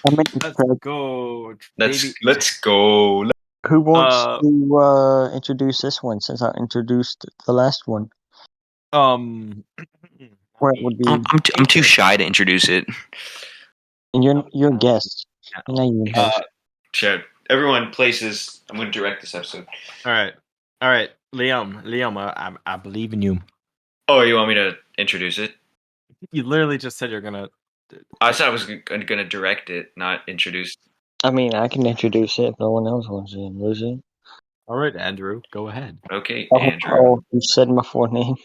I meant to Let's say, go, Let's baby. let's go. who wants to introduce this one since I introduced the last one? Where it would be. I'm too shy to introduce it. And you're a guest. You're not even host. Sure. Everyone, places. I'm going to direct this episode. All right, Liam, I believe in you. Oh, you want me to introduce it? You literally just said you're gonna. I said I was going to direct it, not introduce. I mean, I can introduce it if no one else wants to introduce it. All right, Andrew, go ahead. Okay, Oh, Andrew. you said my full name.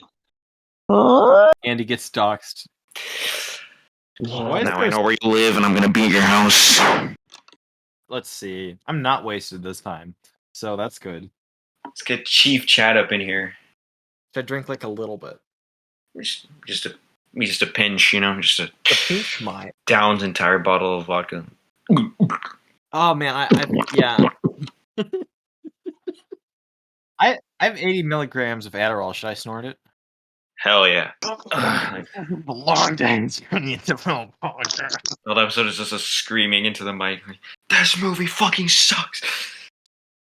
Andy gets doxxed. Yeah. Now I know where you live, and I'm going to be at your house. Let's see. I'm not wasted this time, so that's good. Let's get Chief Chad up in here. Should I drink like a little bit? Just a pinch, you know, just a pinch, my Down's entire bottle of vodka. Oh man, I have 80 milligrams of Adderall. Should I snort it? Hell yeah. Long days. Well, that episode is just us screaming into the mic. This movie fucking sucks.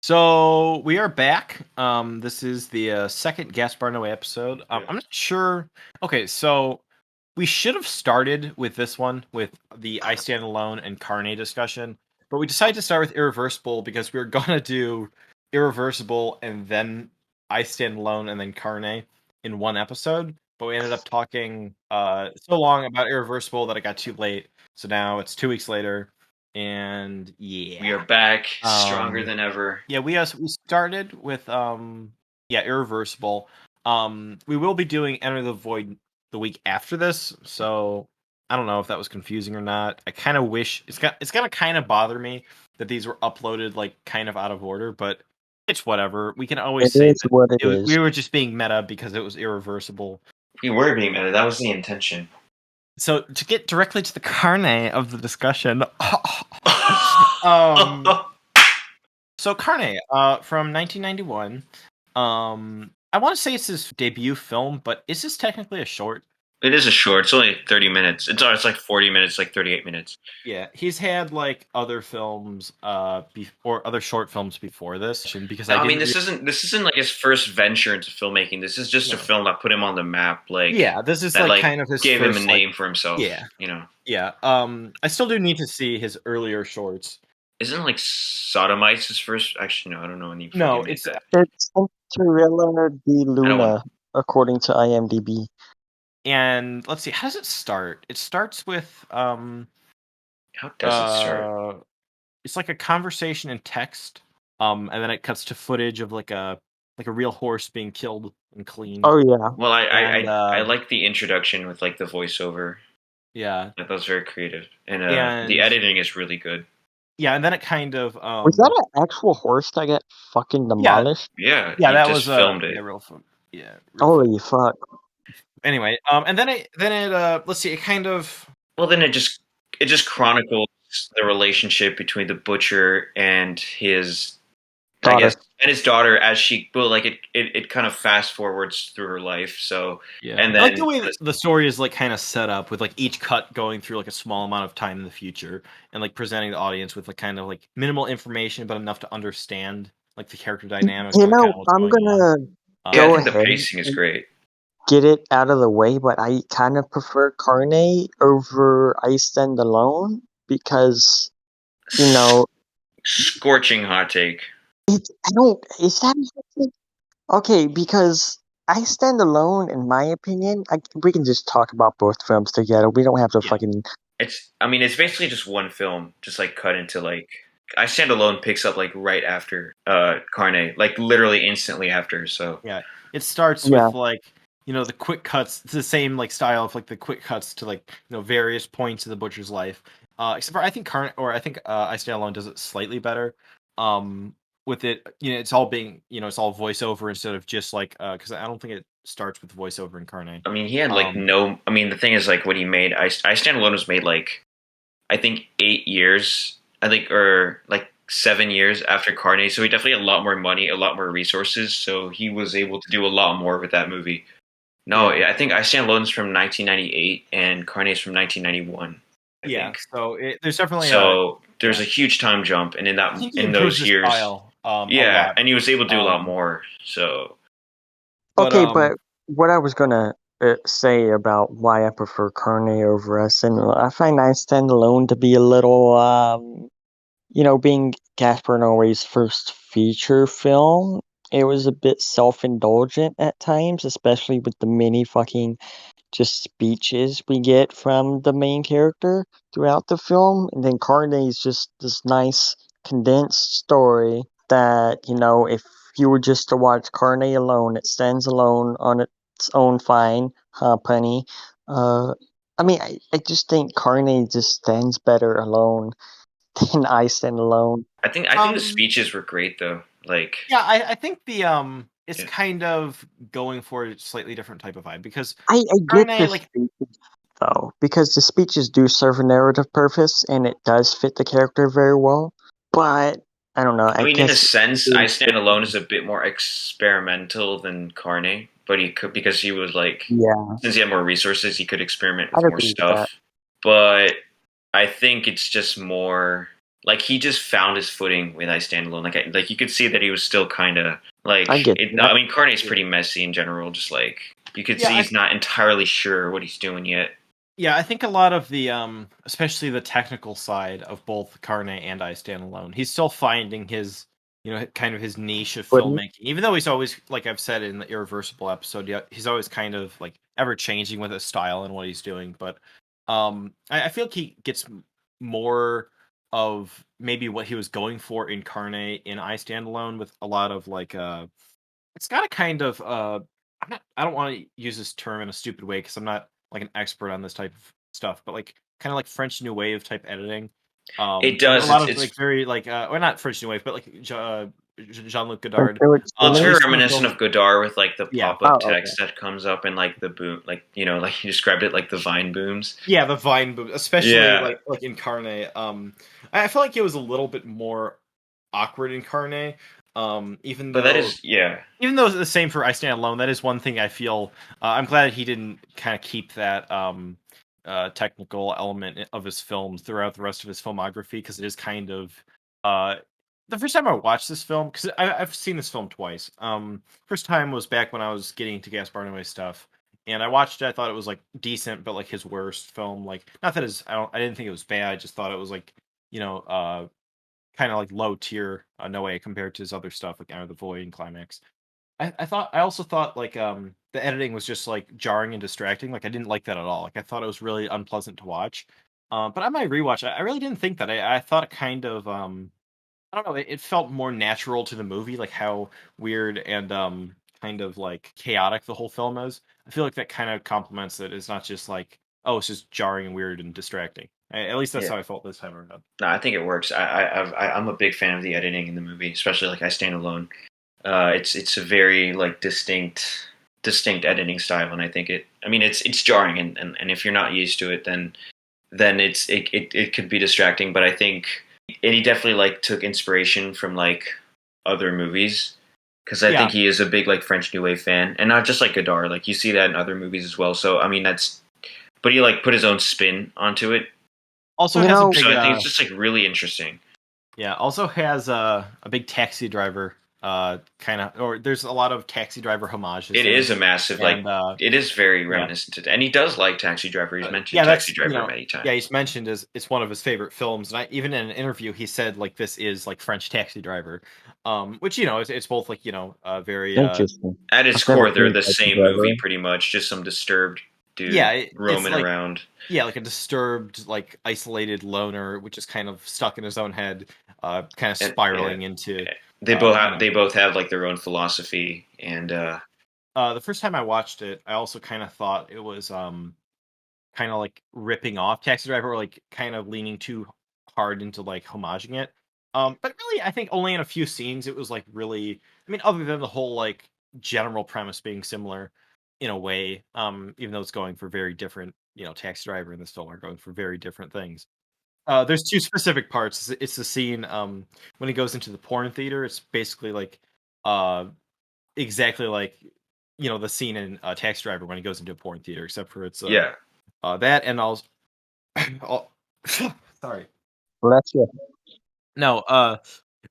So we are back. This is the second Gaspar Noé episode. I'm not sure. Okay, so we should have started with this one with the I Stand Alone and Carne discussion, but we decided to start with Irreversible because we were gonna do Irreversible and then I Stand Alone and then Carne in one episode. But we ended up talking so long about Irreversible that it got too late. So now it's 2 weeks later. And yeah, we are back stronger than ever. Yeah, we started with Irreversible. We will be doing Enter the Void the week after this, so I don't know if that was confusing or not. I kind of wish it's gonna kind of bother me that these were uploaded like kind of out of order, but it's whatever. We can always say that we were just being meta because it was Irreversible. We were being meta. That was the intention. So to get directly to the carne of the discussion, so Carne, from 1991. I want to say it's his debut film, but is this technically a short? It is a short. It's only 30 minutes. It's like 40 minutes, like 38 minutes. Yeah, he's had like other films, or other short films before this. Because this isn't like his first venture into filmmaking. This is just a film that put him on the map. Like this is that, like kind of his gave first, him a name for himself. Yeah, you know. Yeah. I still do need to see his earlier shorts. Isn't like Sodomites his first? Actually, no, I don't know any. No, it's Cinderella de Luna, according to IMDb. And let's see, how does it start? It starts with how does it start? It's like a conversation in text, and then it cuts to footage of like a real horse being killed and cleaned. Oh yeah. Well, I like the introduction with like the voiceover. Yeah, that was very creative, and the editing is really good. Yeah, and then it kind of was that an actual horse that got fucking demolished? Yeah, that was filmed it. Yeah, real fun. Yeah. Holy fuck. Anyway, and then it let's see, it kind of then it just chronicles the relationship between the butcher and his daughter. I guess, and his daughter as she it kind of fast forwards through her life. So yeah, and then I like the way that the story is like kind of set up with like each cut going through like a small amount of time in the future and like presenting the audience with like kind of like minimal information but enough to understand like the character dynamics. You know, I'm gonna go ahead. The pacing is great. Get it out of the way, but I kind of prefer Carne over I Stand Alone because, you know, scorching hot take. Is that okay? Because I Stand Alone, in my opinion, we can just talk about both films together. We don't have to fucking. It's basically just one film, just like cut into like. I Stand Alone picks up like right after Carne, like literally instantly after. So yeah, it starts with like. You know, the quick cuts, it's the same like style of like the quick cuts to like, you know, various points of the butcher's life. Except for I think I Stand Alone does it slightly better. With it, you know, it's all being, you know, it's all voiceover instead of just like because I don't think it starts with voiceover in Carne. I mean, he had like no. I mean, the thing is like what he made. I Stand Alone was made like, I think 8 years. I think or like 7 years after Carne. So he definitely had a lot more money, a lot more resources. So he was able to do a lot more with that movie. No, I think I Stand Alone is from 1998 and Carne is from 1991. I Yeah, think. so there's definitely So there's a huge time jump, and I think he in improves those his years, style a yeah, lot. and he was able to do a lot Um, more. So but Okay, but what I was gonna say about why I prefer Carne over us, and I find I Stand Alone to be a little, being Gaspar Noé's first feature film, it was a bit self-indulgent at times, especially with the many fucking just speeches we get from the main character throughout the film. And then Carne is just this nice condensed story that, if you were just to watch Carne alone, it stands alone on its own fine, huh, Punny? Uh, I just think Carne just stands better alone than I Stand Alone. I think the um, speeches were great though. Like, yeah, I think it's yeah. kind of going for a slightly different type of vibe because I get Carne, the like, speeches though, because the speeches do serve a narrative purpose and it does fit the character very well. But I don't know. I I mean, in a guess sense, I Stand Alone is a bit more experimental than Carne, but he could because he was like, yeah, since he had more resources, he could experiment I'd with more agree with that. stuff. But I think it's just more like he just found his footing with I Stand Alone. Like you could see that he was still kind of I like get it. that. I mean, Carne is pretty messy in general. Just like you could yeah, see, he's not entirely sure what he's doing yet. I think a lot of the especially the technical side of both Carne and I Stand Alone, he's still finding his, kind of his niche of Wouldn't filmmaking. Even though he's always, like I've said in the Irreversible episode, yeah, he's always kind of like ever changing with his style and what he's doing. But I feel like he gets more of maybe what he was going for in Carne in I Stand Alone with a lot of like it's got a kind of I don't want to use this term in a stupid way because I'm not like an expert on this type of stuff, but like kind of like French New Wave type editing. It And a does. lot of It's like very like or not French New Wave, but like Jean-Luc French Godard. It's Cinema? very There's some of the reminiscent films, of Godard with like the yeah, pop up Oh, okay. text that comes up and like the boom, like like you described it, like the vine booms. yeah, the Vine boom, especially Yeah, like in Carne. I feel like it was a little bit more awkward in Carne. Even but that though is yeah. it's the same for I Stand Alone, that is one thing I feel. I'm glad he didn't kind of keep that technical element of his films throughout the rest of his filmography because it is kind of uh, the first time I watched this film because I've seen this film twice. First time was back when I was getting to Gaspar Noé stuff, and I watched it. I thought it was like decent, but like his worst film. Like not that his I didn't think it was bad. I just thought it was like you know kind of like low tier Noé compared to his other stuff like Enter the Void and Climax. I also thought like the editing was just like jarring and distracting. Like I didn't like that at all. Like I thought it was really unpleasant to watch. But on my rewatch, I really didn't think that. I thought it kind of I don't know, it felt more natural to the movie, like how weird and kind of like chaotic the whole film is. I feel like that kind of complements it. It's not just like, oh, it's just jarring and weird and distracting. At least that's Yeah. how I felt this time around. No, I think it works. I'm a big fan of the editing in the movie, especially like I Stand Alone. It's a very like distinct editing style, and I think it. I mean, it's jarring, and if you're not used to it, then it could be distracting. But I think and he definitely like took inspiration from like other movies because I Yeah. think he is a big like French New Wave fan, and not just like Godard. Like you see that in other movies as well. So I mean, but he like put his own spin onto it. Also You has a know, big So I think it's just like really interesting. yeah, also has a big Taxi Driver kind of, or there's a lot of Taxi Driver homages It in it. is a massive like And it is very yeah. reminiscent to, and he does like Taxi Driver. He's mentioned Yeah, Taxi that's, Driver many yeah, times. he's mentioned as it's one of his favorite films. And even in an interview he said like this is like French Taxi Driver. Which it's both like, very interesting. At its I've never core, they're seen the Taxi same movie Driver. pretty much, just some disturbed yeah, dude it's roaming like around. yeah, like a disturbed, like isolated loner, which is kind of stuck in his own head, kind of And yeah, spiraling into they you know both have like their own philosophy, and the first time I watched it, I also kind of thought it was kind of like ripping off Taxi Driver, or like kind of leaning too hard into like homaging it. But really, I think only in a few scenes it was like really. I mean, other than the whole like general premise being similar in a way, even though it's going for very different. Taxi Driver and this film are going for very different things. There's two specific parts. It's the scene when he goes into the porn theater. It's basically like uh exactly like the scene in Taxi Driver when he goes into a porn theater, except for it's yeah, that and also Sorry. Bless you. No,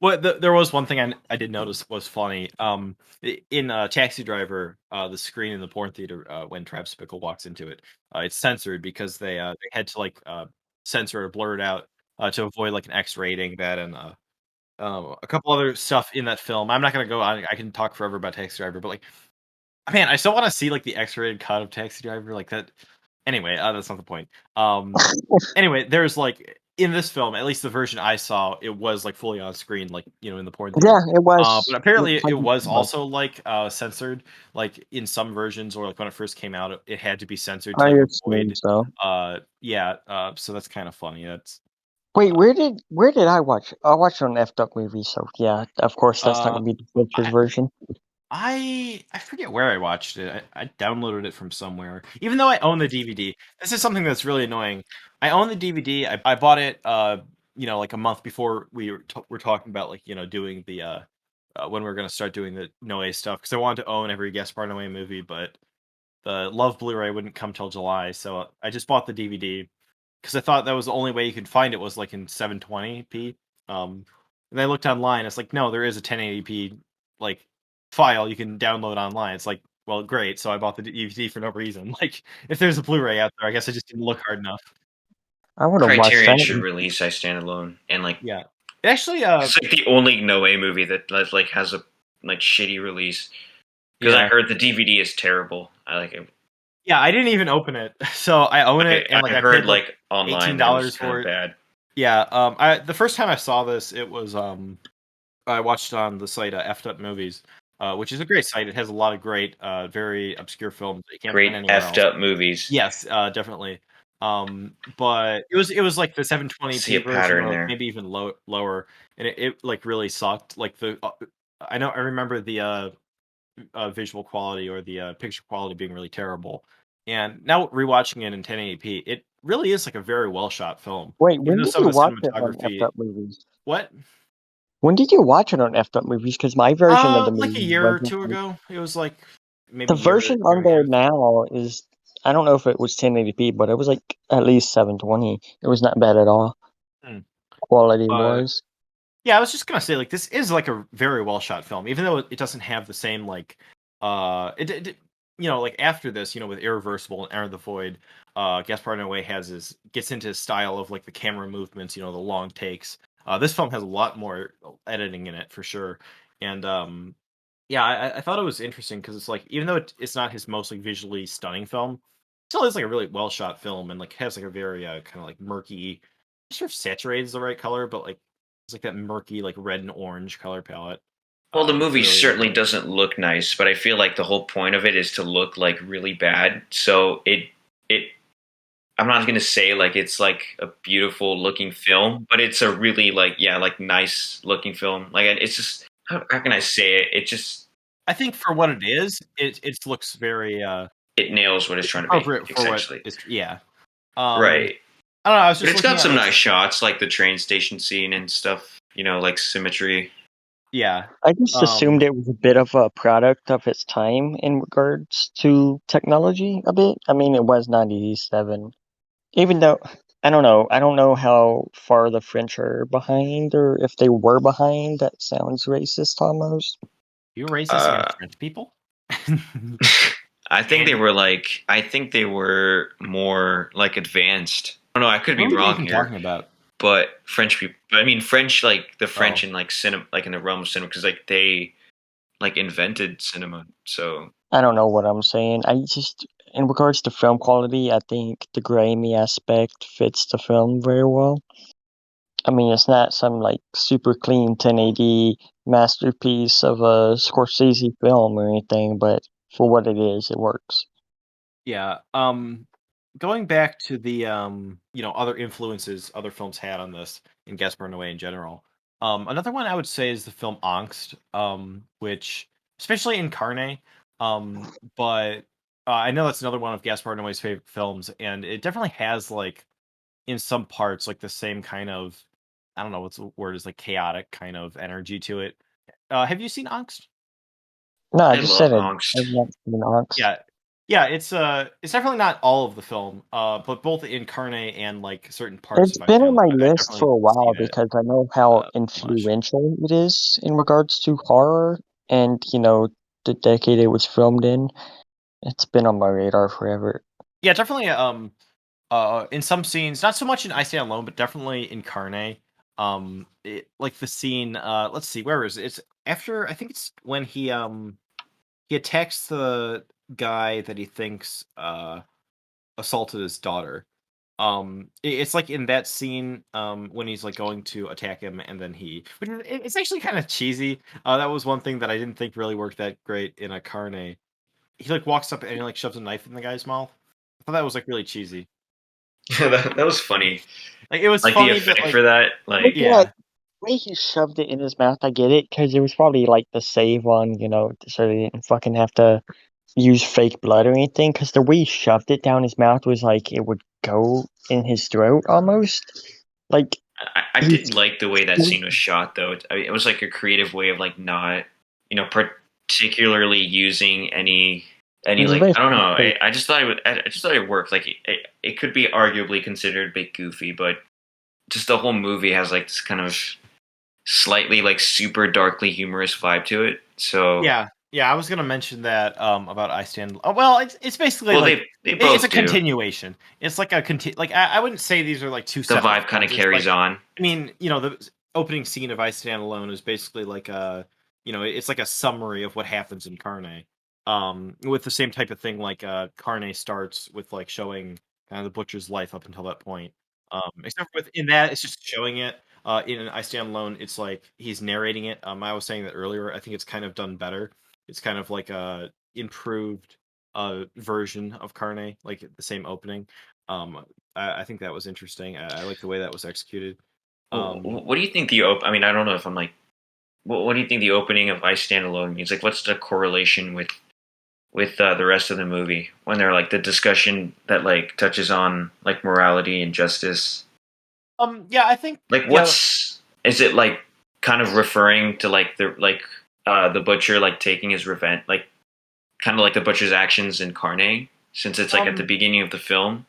well, there was one thing I did notice was funny. In Taxi Driver, the screen in the porn theater, when Travis Bickle walks into it, it's censored because they had to like censor or blur it out to avoid like an X rating. That and a couple other stuff in that film. I'm not gonna go on. I can talk forever about Taxi Driver, but like, man, I still want to see like the X-rated cut of Taxi Driver, like that. Anyway, that's not the point. Anyway, there's like in this film, at least the version I saw, it was like fully on screen, like in the porn Yeah, theater. it But was. apparently, it was also like censored, like in some versions, or like when it first came out, it had to be censored to I like assume avoid. so. Yeah. So that's kind of funny. That's Wait, where did I watch it? I watched it on F Up Movie, so yeah, of course that's not uh, gonna be the filtered I version. I forget where I watched it. I downloaded it from somewhere. Even though I own the DVD, this is something that's really annoying. I own the DVD. I bought it, like a month before we're talking about like doing the when we're gonna start doing the Noé stuff because I wanted to own every Gaspar Noé movie, but the Love Blu-ray wouldn't come till July, so I just bought the DVD because I thought that was the only way you could find it was like in 720p. And I looked online. It's like no, there is a 1080p like file you can download online. It's like well, great. So I bought the DVD for no reason. Like if there's a Blu-ray out there, I guess I just didn't look hard enough. I would have watched Criterion should that. release I Stand Alone, and like Yeah, it actually. it's like the only Noé movie that like has a like shitty release. Because I Yeah, heard the DVD is terrible. I like it. yeah. I didn't even open it, so I own it, and like I I heard paid like like eighteen online that it was dollars kind for of it. bad. Yeah. I the first time I saw this, it was I watched it on the site Effed Up Movies, which is a great site. It has a lot of great, very obscure films that you can't find Great anywhere effed else. up movies. Yes, definitely. But it was like the I see 720p a version, pattern or there. maybe even lower, and it like really sucked. Like I remember the visual quality or the picture quality being really terrible. And now rewatching it in 1080p, it really is like a very well shot film. Wait, Even when though did some you of the watch it on F cinematography, Up Movies? what? When did you watch it on F Up Movies? Because my version of the Like a movie year or wasn't two like ago. It was like the maybe version year on and a there half. now is. I don't know if it was 1080p, but it was like at least 720. It was not bad at all, Hmm. quality But wise. yeah, I was just gonna say like this is like a very well shot film, even though it doesn't have the same like like after this, with Irreversible and Enter the Void, Gaspar Noé gets into his style of like the camera movements, the long takes. This film has a lot more editing in it for sure, and yeah, I thought it was interesting because it's like even though it's not his most like visually stunning film, it still is like a really well shot film and like has like a very kind of like murky, not sure if saturated is the right color, but like it's like that murky like red and orange color palette. Well, the That's movie really certainly doesn't look nice, but I feel like the whole point of it is to look like really bad. So it I'm not going to say like it's like a beautiful looking film, but it's a really like yeah, like nice looking film. Like it's just how can I say it? It just I think for what it is, it looks very it nails what it's trying to be appropriate for what essentially. it's yeah. Um Right. I don't know, I was But just it's looking got at some like nice shots like the train station scene and stuff, like symmetry. yeah. I just assumed Um it was a bit of a product of its time in regards to technology a bit. I mean, it was 97. Even though, I don't know how far the French are behind or if they were behind. That sounds racist almost. you racist Uh against French people? I Andy, think they were more like advanced. I don't know, I could what be are we wrong even here, talking about? but French people, I mean French like the French Oh. in like cinema like in the realm of cinema because like they like invented cinema. So I don't know what I'm saying. In regards to film quality, I think the grainy aspect fits the film very well. I mean, it's not some like super clean 1080 masterpiece of a Scorsese film or anything, but for what it is, it works. Yeah. Going back to the other influences other films had on this in Gaspar Noé in general. Another one I would say is the film Angst, which especially in Carne, but I know that's another one of Gaspar Noé's favorite films, and it definitely has like in some parts like the same kind of I don't know what's the word is like chaotic kind of energy to it. Have you seen Angst? No, I I just love said it. angst. I've not seen Ox. Yeah, Yeah, it's definitely not all of the film, but both in Carne and like certain parts It's of I been on Stand my Alone, I list definitely for a while seen it because I know how much. influential it is in regards to horror and, the decade it was filmed in. It's been on my radar forever. Yeah, definitely. In some scenes, not so much in I Stand Alone, but definitely in Carne. Like the scene. Let's see, where is it? It's after. I think it's when he attacks the guy that he thinks assaulted his daughter. It's like in that scene when he's like going to attack him, and then it's actually kind of cheesy. That was one thing that I didn't think really worked that great in a Carne. He like walks up and he like shoves a knife in the guy's mouth. I thought that was like really cheesy. Yeah, that was funny. Like it was Like the funny, but effect like for that, like Yeah, yeah, the way he shoved it in his mouth, I get it, because it was probably like the save one, so he didn't fucking have to use fake blood or anything, because the way he shoved it down his mouth was like it would go in his throat almost. Like, I he's. did like the way that scene was shot, though. I mean, it was like a creative way of like not, particularly using any It's like very I don't know. fake. I just thought I just thought it worked. Like it could be arguably considered a bit goofy, but just the whole movie has like this kind of slightly like super darkly humorous vibe to it. So yeah. I was gonna mention that about I Stand. Well, it's basically well, like they it's a both do. continuation. It's like like I wouldn't say these are like two The separate vibe kind of films. It's carries like on. I mean, the opening scene of I Stand Alone is basically like it's like a summary of what happens in Carne. With the same type of thing, like Carne starts with like showing kind of the butcher's life up until that point. Except for in that, it's just showing it. In I Stand Alone, it's like he's narrating it. I was saying that earlier. I think it's kind of done better. It's kind of like a improved version of Carne, like the same opening. I think that was interesting. I like the way that was executed. Um, What do you think I mean, I don't know if I'm like. What do you think the opening of I Stand Alone means? Like, what's the correlation with the rest of the movie when they're like the discussion that like touches on like morality and justice? yeah, I think Like, yeah, what's is it like kind of referring to like the butcher like taking his revenge, like kind of like the butcher's actions in Carne, since it's like at the um, beginning of the film.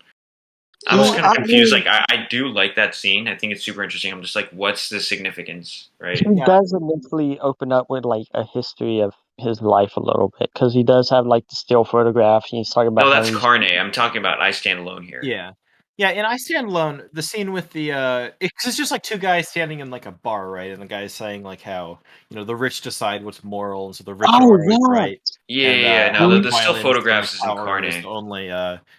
I'm just See, well, kind of I confused. mean, Like, I do like that scene. I think it's super interesting. I'm just like, what's the significance, he right? yeah, does initially open up with like a history of his life a little bit, because he does have like the still photographs, and he's talking about No, how that's he's. Carne. I'm talking about I Stand Alone here. yeah. Yeah, in I Stand Alone, the scene with it's just like two guys standing in like a bar, right? And the guy's saying like how, the rich decide what's moral, and so the rich are Oh always yeah. right. Yeah, And yeah, yeah. Now like the still violence and like photographs is in power is the Carne, only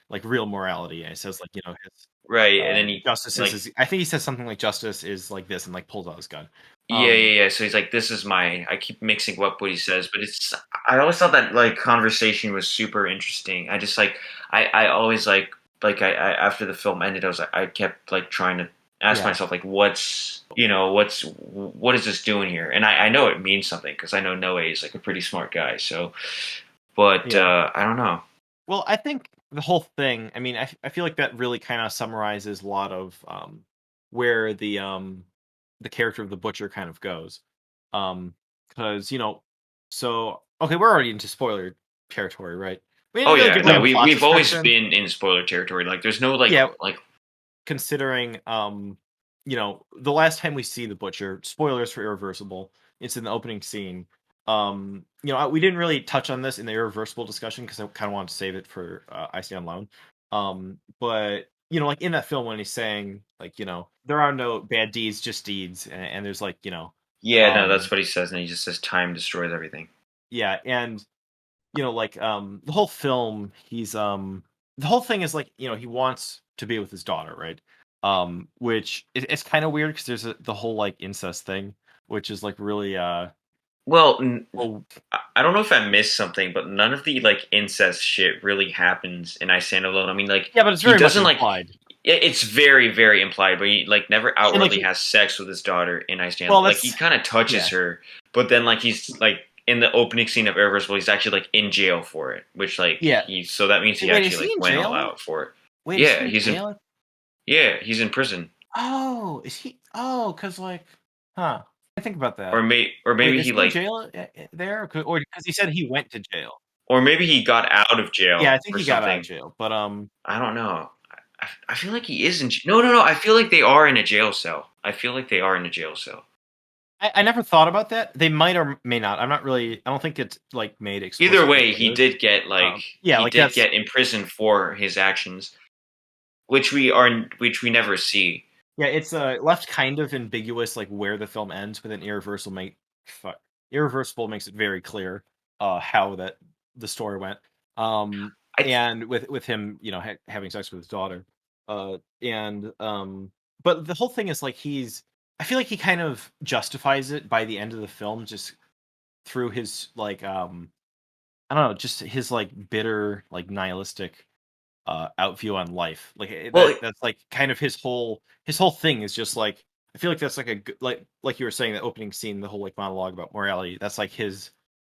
like real morality. And he says like, his right? And then he justice like, is I think he says something like justice is like this and like pulls out his gun. yeah, Um yeah, yeah. So he's like, "This is my." I keep mixing up what he says, but it's. I always thought that like conversation was super interesting. I just like, I always I after the film ended, I kept like trying to ask yeah. myself like, what is this doing here? And I know it means something because I know Noe is like a pretty smart guy. So, but Yeah. I don't know. Well, I think the whole thing, I mean, I feel like that really kind of summarizes a lot of where the character of the butcher kind of goes. Because, so okay, we're already into spoiler territory, right? We Oh didn't really yeah, give like no, a plot we've always description. been in spoiler territory. Like, there's no Yeah, like. considering the last time we see the butcher, spoilers for Irreversible, it's in the opening scene. We didn't really touch on this in the Irreversible discussion because I kind of wanted to save it for I Stand Alone. But like in that film when he's saying like there are no bad deeds, just deeds, and there's like Yeah, no, um that's what he says, and he just says time destroys everything. yeah, and like the whole film the whole thing is like he wants to be with his daughter, right? Which it's kind of weird because there's the whole like incest thing, which is like really Well, well, I don't know if I missed something, but none of the like incest shit really happens in I Stand Alone. I mean, like yeah, but it's he very much doesn't like. implied. It's very, very implied, but he like never And like outwardly has sex with his daughter in I Stand. well Like he that's kind of touches yeah, her, but then like he's like in the opening scene of Irreversible, he's actually like in jail for it, which like yeah. so that means he Wait, is actually he like in went all jail? out for it. Wait, is he Yeah, in jail? he's in prison, Oh, is he? Oh, because like, huh? I think about that. or Wait, maybe is he he in like jail there, or because he said he went to jail? or maybe he got out of jail. Yeah, I think or he something. got out of jail, but I don't know. I feel like he is in. No. I feel like they are in a jail cell. I feel like they are in a jail cell. I never thought about that. They might or may not. I'm not really. I don't think it's like made Either explicitly way, he clear. did get Yeah, like that's imprisoned for his actions, which we never see. yeah. It's left kind of ambiguous, like where the film ends, but then Irreversible makes it very clear how that the story went. I th- And with him, having sex with his daughter, and but the whole thing is like I feel like he kind of justifies it by the end of the film, just through his like I don't know, just his like bitter, like nihilistic outview on life. Like well, that's like kind of his whole thing is just like I feel like that's like a like you were saying, the opening scene, the whole like monologue about morality. That's like his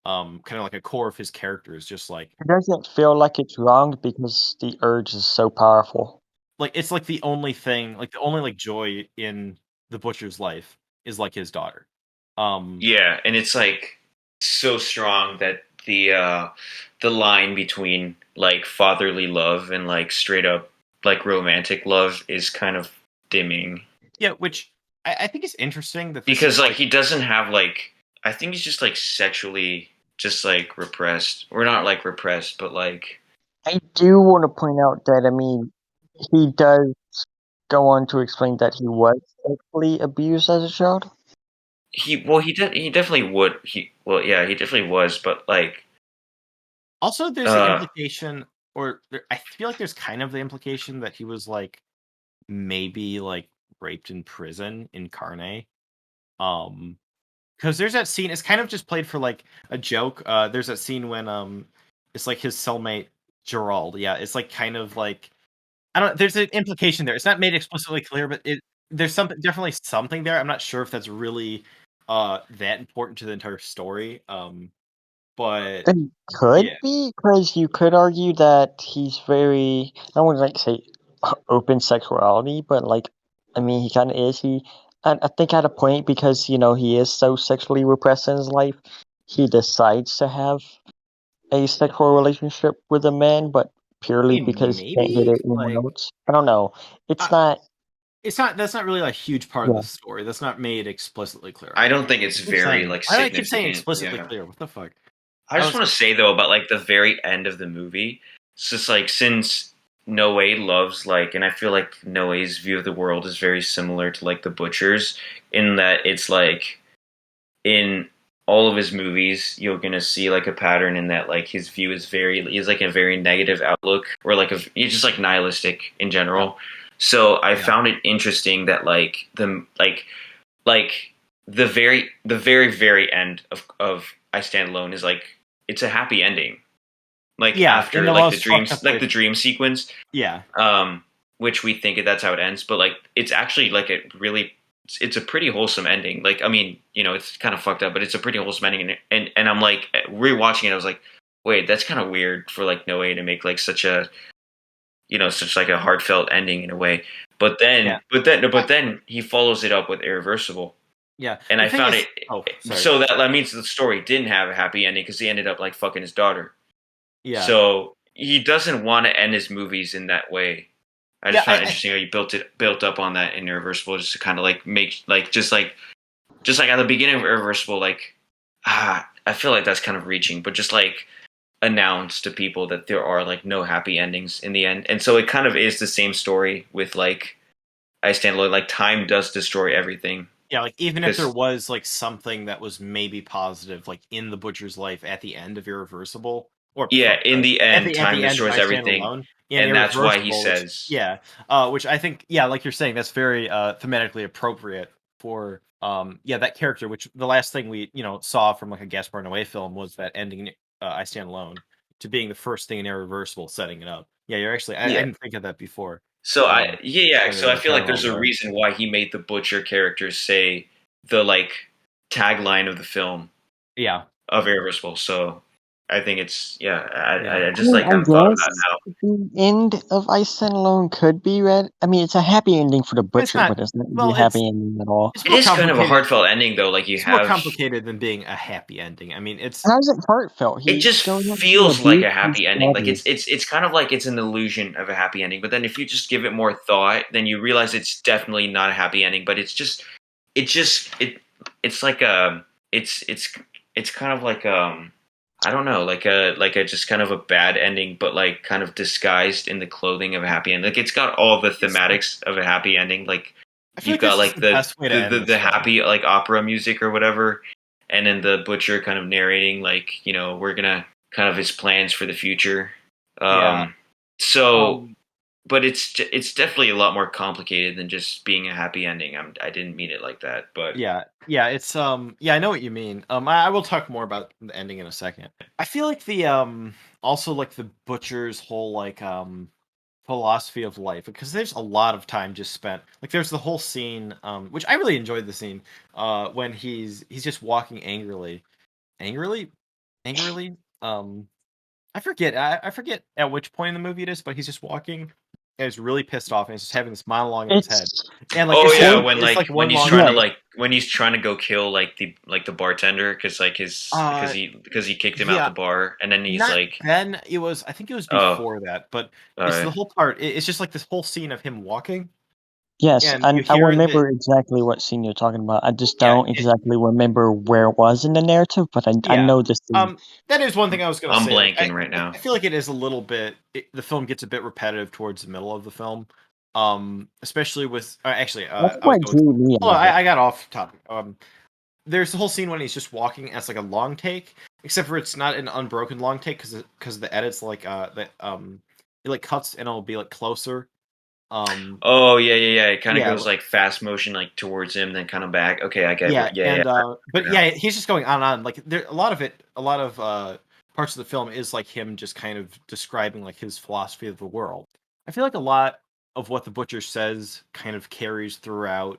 kind of like a core of his character is just It doesn't feel like it's wrong because the urge is so powerful. like it's like the only thing, like the only like joy in the butcher's life is like his daughter. Um yeah, and it's like so strong that the line between like fatherly love and like straight up like romantic love is kind of dimming. yeah, which I think is interesting that this Because is like like he doesn't have like I think he's just like sexually just like repressed. Or not like repressed, but like I do want to point out that, I mean, he does go on to explain that he was sexually abused as a child. he definitely would he definitely was, but like also there's the uh implication, or I feel like there's kind of the implication that he was like maybe like raped in prison in Carne. Um, because there's that scene. It's kind of just played for like a joke. There's that scene when it's like his cellmate Gerald. Yeah, it's like kind of like I don't. There's an implication there. It's not made explicitly clear, but there's something definitely something there. I'm not sure if that's really that important to the entire story. But It could yeah, be, because you could argue that he's very, I wouldn't like to say open sexuality, but like, I mean, he kind of is. I think at a point, because, he is so sexually repressed in his life, he decides to have a sexual relationship with a man, but I purely mean because he can't get maybe it anyone like else. I don't know. It's uh, not, it's not. That's not really a huge part of yeah. the story. That's not made explicitly clear. I don't think it's I keep very saying. like I keep saying significant. explicitly Yeah. clear. What the fuck? I I just was. want to say though about like the very end of the movie. It's just like since Noé loves like, and I feel like Noé's view of the world is very similar to like the Butcher's in that it's like in all of his movies you're gonna see like a pattern in that like his view is he's like a very negative outlook or like he's just like nihilistic in Yeah. general. So I Yeah. found it interesting that like the very end of I Stand Alone is like it's a happy ending. Like Yeah. In after the like the most fucked dreams up like way. the dream sequence, Yeah. which we think that's how it ends, but like it's actually like it's a pretty wholesome ending. Like I mean, it's kind of fucked up, but it's a pretty wholesome ending. And I'm like rewatching it, I was like, wait, that's kind of weird for like Noé to make like such like a heartfelt ending in a way. But Yeah. then, but then he follows it up with Irreversible, Yeah. and The I thing found is. it. Oh, sorry. So that means the story didn't have a happy ending because he ended up like fucking his daughter. Yeah. So he doesn't want to end his movies in that way. I Yeah. just found it interesting how you built up on that in Irreversible, just to kind of like make like just like at the beginning of Irreversible, like I feel like that's kind of reaching, but just like announce to people that there are like no happy endings in the end, and so it kind of is the same story with like I Stand Alone. Like time does destroy everything Yeah. Like even if there because was like something that was maybe positive, like in the butcher's life at the end of Irreversible, or yeah, in sorry, the at end, the time end of destroys I Stand everything, Alone in and that's why he Irreversible, which says yeah, which I think like you're saying, that's very thematically appropriate for yeah, that character. Which the last thing we saw from like a Gaspar Noé film was that ending I Stand Alone to being the first thing in Irreversible, setting it up. Yeah, you're actually I yeah. didn't think of that before. So One of So I the feel like there's parallels a there. reason why he made the butcher characters say the like tagline of the film Yeah. of Irreversible. So I think it's I I just mean, like I haven't thought of that guess now. the end of I Stand Alone could be read. I mean, it's a happy ending for the It's butcher, not. but it's not really Well, a happy ending at all. it's It more is kind of a complicated. heartfelt ending though. Like you It's more have complicated than being a happy ending. I mean, it's How's it heartfelt? it He just goes into feels like abuse a his happy ending. Like daughter. it's kind of like it's an illusion of a happy ending. But then if you just give it more thought, then you realize it's definitely not a happy ending. But it's like a it's kind of like I don't know, like a just kind of a bad ending, but like kind of disguised in the clothing of a happy ending. Like it's got all the it's like thematics of a happy ending. Like I feel you've like got this is like the best way to end the this film. happy like opera music or whatever, and then the butcher kind of narrating like we're gonna kind of his plans for the future. Yeah. Um, so Um. but it's definitely a lot more complicated than just being a happy ending. I didn't mean it like that, but Yeah. Yeah. It's Yeah, I know what you mean. I will talk more about the ending in a second. I feel like the also like the butcher's whole like philosophy of life, because there's a lot of time just spent, like there's the whole scene which I really enjoyed, the scene when he's just walking angrily angrily I forget at which point in the movie it is, but he's just walking and he's really pissed off and he's just having this monologue in his head, It's and like oh it's just yeah, towards when it's like when one he's long trying to yes, take. when he's trying to go kill like the bartender because like his uh because he kicked him out the yeah, bar, and then he's not like, then, it was, I think it was oh, before that, but all it's the right. whole part, it's just like this whole scene of him walking, yes, and you I hear the remember exactly what scene you're talking about. I just yeah don't exactly remember where it was in the narrative, but I Yeah. know this scene. That is one thing I was gonna I'm say. Like, blanking right now. I feel like it is a little bit. The film gets a bit repetitive towards the middle of the film, especially with actually, That's I was what going. drew me Hold out on, of it. I got off topic. There's the whole scene when he's just walking as like a long take, except for it's not an unbroken long take because the edits like that it like cuts and it'll be like closer. Um, Oh yeah. It kind of yeah, goes like fast motion like towards him, then kind of back. Okay, I get Yeah, what. Yeah, and right but now. yeah, he's just going on and on. Like there, a lot of parts of the film is like him just kind of describing like his philosophy of the world. I feel like a lot of what the butcher says kind of carries throughout.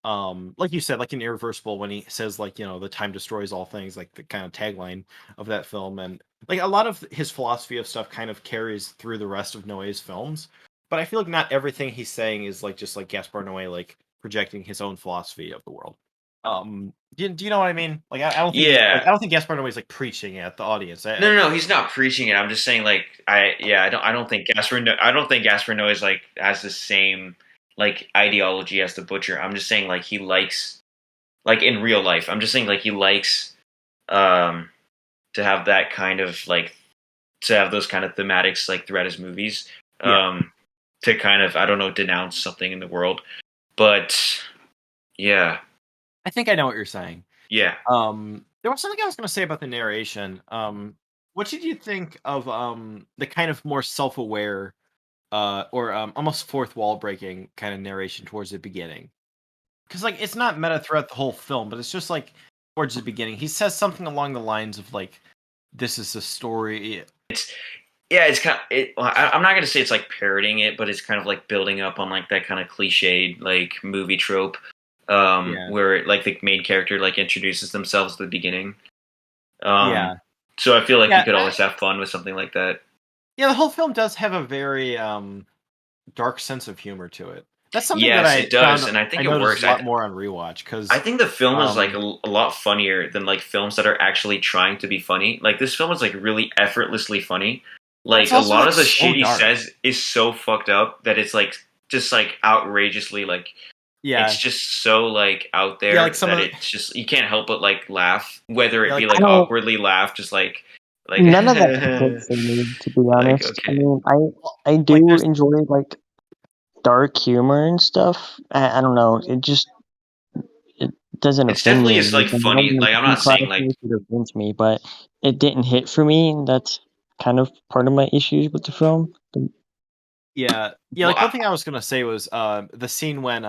Like you said, like in Irreversible, when he says like, the time destroys all things, like the kind of tagline of that film, and like a lot of his philosophy of stuff kind of carries through the rest of Noé's films. But I feel like not everything he's saying is like just like Gaspar Noé like projecting his own philosophy of the world. Do you know what I mean? Like I don't think Yeah. I don't think Gaspar Noé is like preaching at the audience. No, he's not preaching it. I'm just saying, like, I don't think I don't think Gaspar Noé is like has the same like ideology as the butcher. I'm just saying, like, he likes like in real life. I'm just saying, like, he likes um to have that kind of like to have those kind of thematics like throughout his movies. Yeah, To kind of I don't know denounce something in the world, but yeah, I think I know what you're saying. yeah. There was something I was going to say about the narration. What did you think of the kind of more self-aware, or almost fourth wall breaking kind of narration towards the beginning? Because like it's not meta throughout the whole film, but it's just like towards the beginning, he says something along the lines of like, "This is a story." Yeah, it's kind of I'm not gonna say it's like parroting it, but it's kind of like building up on like that kind of cliched like movie trope, Yeah, where like the main character like introduces themselves at the beginning. Um, yeah, so I feel like you yeah. could always have fun with something like that. Yeah, the whole film does have a very dark sense of humor to it. That's something that Yes, I it does, found and I I think it noticed works. a lot more on rewatch I because think the film is like um a lot funnier than like films that are actually trying to be funny. Like this film is like really effortlessly funny. but it's Like a also lot like of the so shit he dark. says is so fucked up that it's like just like outrageously like it's Yeah. just so like out Yeah, like there some that of the it's just you can't help but like laugh, whether yeah, it be like I like don't. awkwardly laugh, just like None of that clicked for me, to be like honest. I okay. mean, well, I like do there's enjoy like dark humor and stuff. I don't know. It doesn't It's offend me definitely or is like anything. I don't funny. mean Like to I'm be not saying like if it offends me, but it didn't hit for me, and that's kind of part of my issues with the film. yeah, well like one thing I was gonna say was the scene when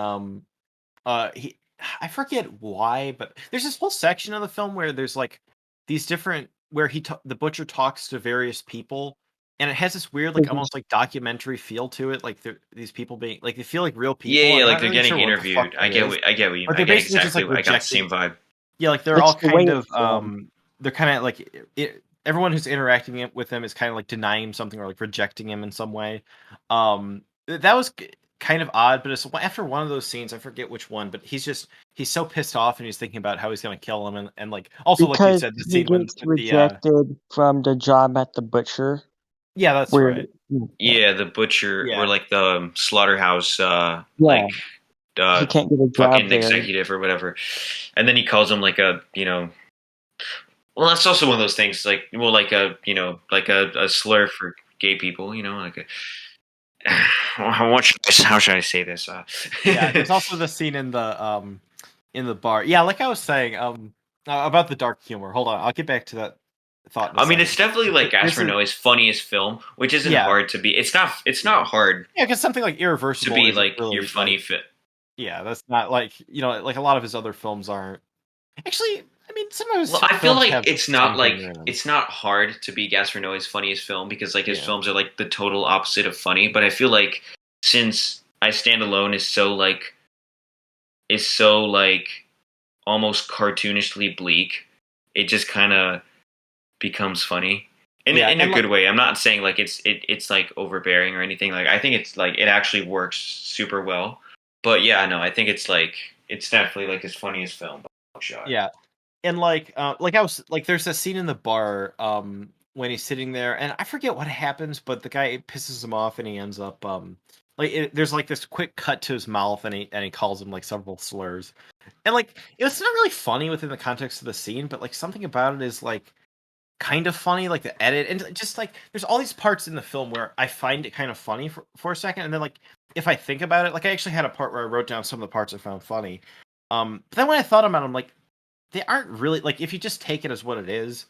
he I forget why, but there's this whole section of the film where there's like these different where the butcher talks to various people, and it has this weird like Mhm. almost like documentary feel to it, like these people being like they feel like real yeah, people, and I'm like not they're really getting sure what the fuck interviewed. that is, but I they're get basically just exactly like I got the rejecting. same vibe. Yeah, like they're It's all the way kind of it's filmed. they're kind of like everyone who's interacting with him is kind of like denying him something or like rejecting him in some way. That was kind of odd, but it's after one of those scenes, I forget which one, but he's so pissed off and he's thinking about how he's gonna kill him, and like also like you Because said, the he scene when gets with the rejected from the job at the butcher, yeah, that's where right. Yeah, the butcher Yeah. or like the slaughterhouse, yeah, he uh, can't get a job fucking there. executive or whatever, and then he calls him like a well, that's also one of those things like like a like a slur for gay people, like a. How should I say this? Yeah, there's also the scene in the bar. Yeah, like I was saying, about the dark humor. Hold on, I'll get back to that thought in a I mean, second. it's definitely like This Gaspar is Noé's funniest film, which isn't yeah, hard to be. It's not. It's not hard yeah, because something like to Irreversible be isn't like your really funny like fit. yeah, that's not like like a lot of his other films aren't. Actually, I mean, some of his Well, I feel films like have some humor in them. it's not hard to be Gaspar Noé's funniest film because like his Yeah. films are like the total opposite of funny. But I feel like since I Stand Alone is so like almost cartoonishly bleak, it just kind of becomes funny in a and good way. I'm not saying like it's like overbearing or anything. Like I think it's like it actually works super well. But yeah, no, I think it's definitely like his funniest film. Shot. yeah, and like I was like, there's a scene in the bar when he's sitting there, and I forget what happens, but the guy pisses him off, and he ends up there's like this quick cut to his mouth, and he calls him like several slurs, and like it's not really funny within the context of the scene, but like something about it is like kind of funny, like the edit, and just like there's all these parts in the film where I find it kind of funny for a second, and then like if I think about it, like I actually had a part where I wrote down some of the parts I found funny. But then when I thought about it, I'm like, they aren't really like if you just take it as what it is,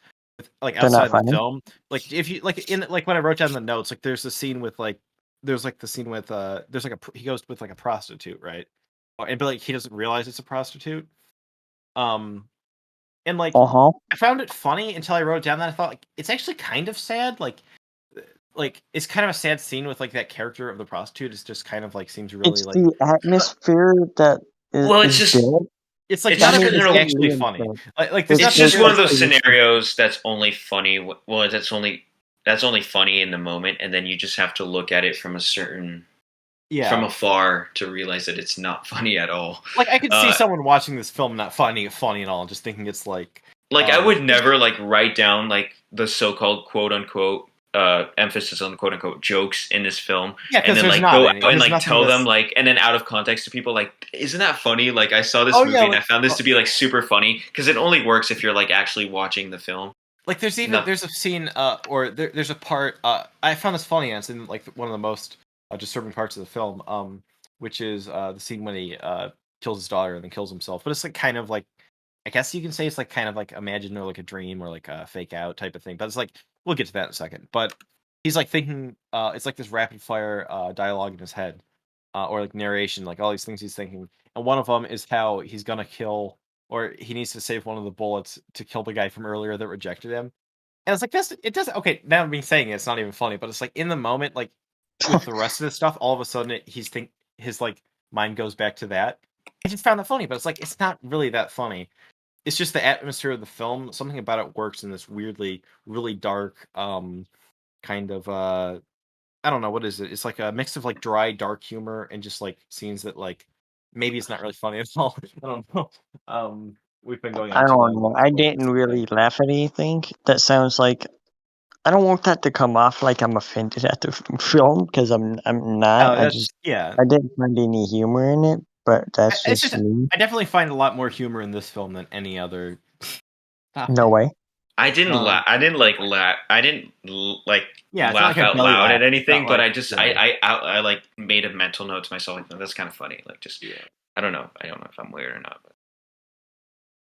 like They're not outside the funny. film. Like if you like in like when I wrote down the notes, like there's a scene with like there's like the scene with there's like he goes with like a prostitute, right? And but like he doesn't realize it's a prostitute. Um and like Uh-huh. I found it funny until I wrote down that I thought like it's actually kind of sad. Like it's kind of a sad scene with like that character of the prostitute is just kind of like seems really It's like the atmosphere that Well, is built. it's like it's not I just that mean, no, it's it's no, what actually Liam funny. said. Like there's it's nothing just really one of like those scenarios that's only funny. Well, that's only funny in the moment, and then you just have to look at it from from yeah. afar to realize that it's not funny at all. Like I could see Uh, someone watching this film not finding it funny at all, just thinking it's like like I would never like write down like the so-called quote unquote emphasis on the quote unquote jokes in this film, yeah, and because then there's like not go any. out and There's like nothing tell them that's like, and then out of context to people like, isn't that funny? Like I saw this oh movie yeah, and I found this to be like super funny because it only works if you're like actually watching the film. like there's even No, there's a scene or there's a part I found this funny and it's in like one of the most disturbing parts of the film which is the scene when he kills his daughter and then kills himself, but it's like kind of like I guess you can say it's like kind of like imagined or like a dream or like a fake out type of thing, but it's like we'll get to that in a second. But he's like thinking it's like this rapid fire dialogue in his head or like narration, like all these things he's thinking, and one of them is how he's gonna kill or he needs to save one of the bullets to kill the guy from earlier that rejected him. And it's like this it doesn't okay, now me saying it's not even funny, but it's like in the moment, like with the rest of the stuff, all of a sudden his like mind goes back to that. I just found that funny, but it's like it's not really that funny. It's just the atmosphere of the film. Something about it works in this weirdly, really dark, kind of I don't know what is it. It's like a mix of like dry, dark humor and just like scenes that like maybe it's not really funny at all. I don't know. We've been going I on too don't long know. about I spoilers, didn't I think. really laugh at anything. That sounds like I don't want that to come off like I'm offended at the film because I'm not. Oh, that's yeah. I didn't find any humor in it, but that's It's just just me. I definitely find a lot more humor in this film than any other. Stop No it. way. I didn't Um, laugh. I didn't like laugh. I didn't like yeah, it's not laugh like a out belly loud laugh. at It's not anything, but like I just yeah, I like made a mental note to myself like that's kind of funny. Like just yeah. I don't know. I don't know if I'm weird or not. But.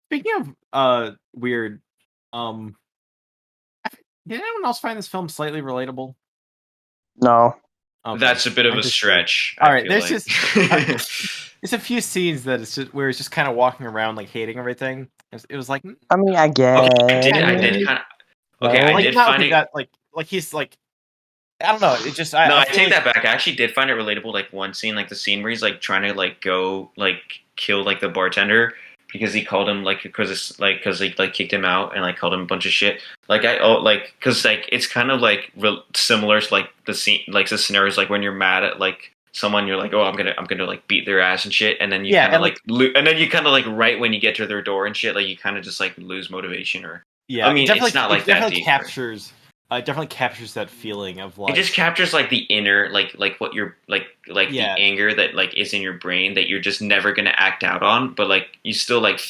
Speaking of weird, um, did anyone else find this film slightly relatable? No. Okay, That's a bit of I'm a just curious. stretch. All I right, feel there's like. just there's a few scenes that it's just where it's just kind of walking around like hating everything. It was like I mean, I Okay, guess. I did kinda, kind of. Okay, I No. like did not find okay it. that like he's like I don't know. It just No, I I feel take like that back. I actually did find it relatable. Like one scene, like the scene where he's like trying to like go like kill like the bartender, because he called him like because he like kicked him out and like called him a bunch of shit. Because like it's kind of like similar to like the scene like the scenarios like when you're mad at like someone, you're like, oh, I'm gonna like beat their ass and shit, and then you kind of like and then you kind of like right when you get to their door and shit, like you kind of just like lose motivation. Or Yeah, I mean, it's not like that deep. It definitely captures that feeling of It like just captures like the inner like what you're like the Yeah. anger that like is in your brain that you're just never gonna act out on, but like you still like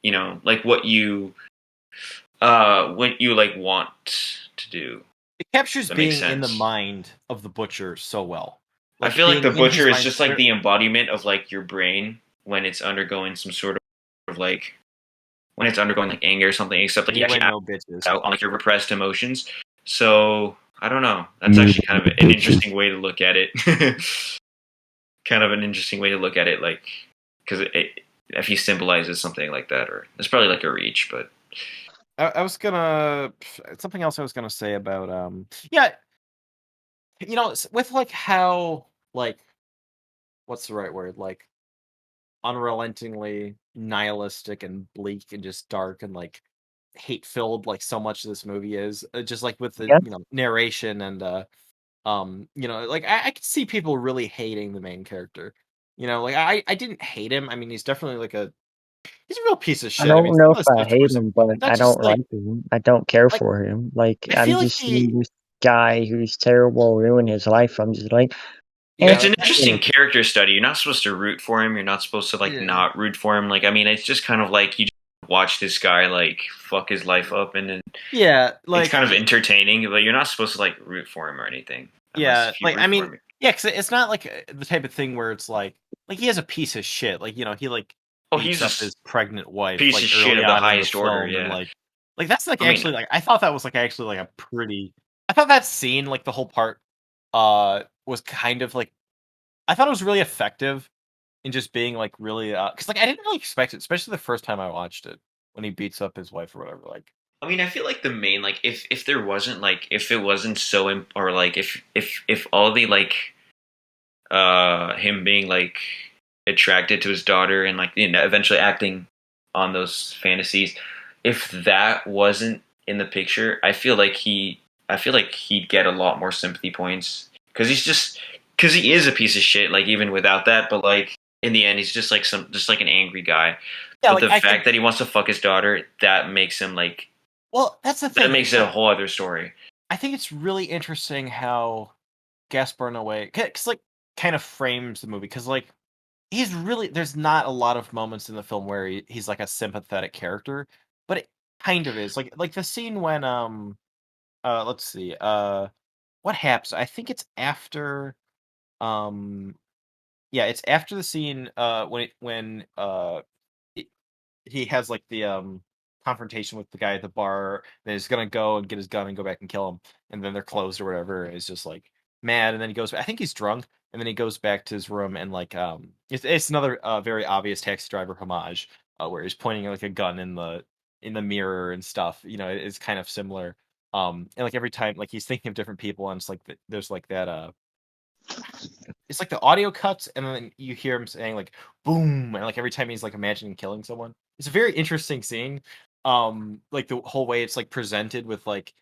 you know like what you like want to do. it captures That makes being in the sense. mind of the butcher so well. I Like feel like being the in his butcher is mind. just like the embodiment of like your brain when it's undergoing some sort of like when it's undergoing like anger or something, except like you Anyway, actually act no bitches. out on like your repressed emotions. So I don't know. That's actually kind of an interesting way to look at it. Kind of an interesting way to look at it, like because if he symbolizes something like that, or it's probably like a reach, but I was gonna something else I was gonna say about yeah, with like how like what's the right word, like unrelentingly nihilistic and bleak and just dark and like hate filled like so much of this movie is just like with the Yeah. narration and like I could see people really hating the main character. Like I didn't hate him. I mean, he's definitely like he's a real piece of I shit. I mean, don't know some if of the I stuff hate towards him, him, but I not don't just like him. I don't care like for him. Like I I'm feel like just seeing this guy who's terrible ruin his life. I'm just like, eh, it's an you interesting character study. You're not supposed to root for him. You're not supposed to like yeah, not root for him. Like I mean, it's just kind of like you just watch this guy like fuck his life up, and then yeah, it's like kind of entertaining. But you're not supposed to like root for him or anything, unless yeah, if you like root I for mean, him. yeah, because it's not like the type of thing where it's like he has a piece of shit. Like he like Oh, beats he's up a his pregnant wife piece like of shit early of the on in the highest order. film, and Yeah, like that's like I mean, actually like I thought that was like actually like a pretty. I thought that scene like the whole part was kind of like I thought it was really effective in just being like really because like I didn't really expect it, especially the first time I watched it when he beats up his wife or whatever. Like I mean, I feel like the main like if there wasn't like if it wasn't so or like if all the like him being like attracted to his daughter and like eventually acting on those fantasies, if that wasn't in the picture, I feel like he'd get a lot more sympathy points because he is a piece of shit, like even without that, but like in the end he's just like an angry guy. yeah, But like the I could. fact that he wants to fuck his daughter, that makes him like Well, that's the that thing. makes It's it a like whole other story. I think it's really interesting how Gaspar Noé, cause like kind of frames the movie because like he's really there's not a lot of moments in the film where he's like a sympathetic character, but it kind of is like the scene when let's see what happens. I think it's after um yeah, it's after the scene when he he has like the confrontation with the guy at the bar. Then he's gonna go and get his gun and go back and kill him, and then they're closed or whatever. And he's just like mad, and then he goes. I think he's drunk, and then he goes back to his room and like it's another very obvious Taxi Driver homage where he's pointing like a gun in the mirror and stuff. It's kind of similar. And like every time like he's thinking of different people, and it's like there's like that it's like the audio cuts, and then you hear him saying like "boom," and like every time he's like imagining killing someone. It's a very interesting scene. Like the whole way it's like presented with like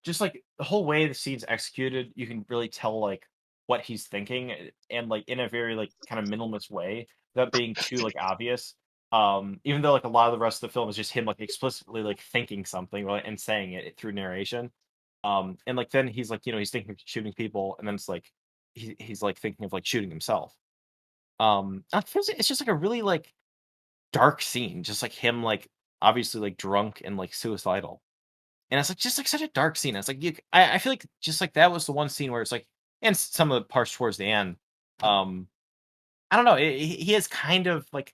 just like the whole way the scene's executed, you can really tell like what he's thinking, and like in a very like kind of minimalist way, without being too like obvious. Even though like a lot of the rest of the film is just him like explicitly like thinking something, right, and saying it through narration. And like then he's like, he's thinking of shooting people, and then it's like he's like thinking of like shooting himself. It's just like a really like dark scene, just like him like obviously like drunk and like suicidal. And it's like just like such a dark scene. It's like I feel like just like that was the one scene where it's like, and some of the parts towards the end, um, I don't know. He is kind of like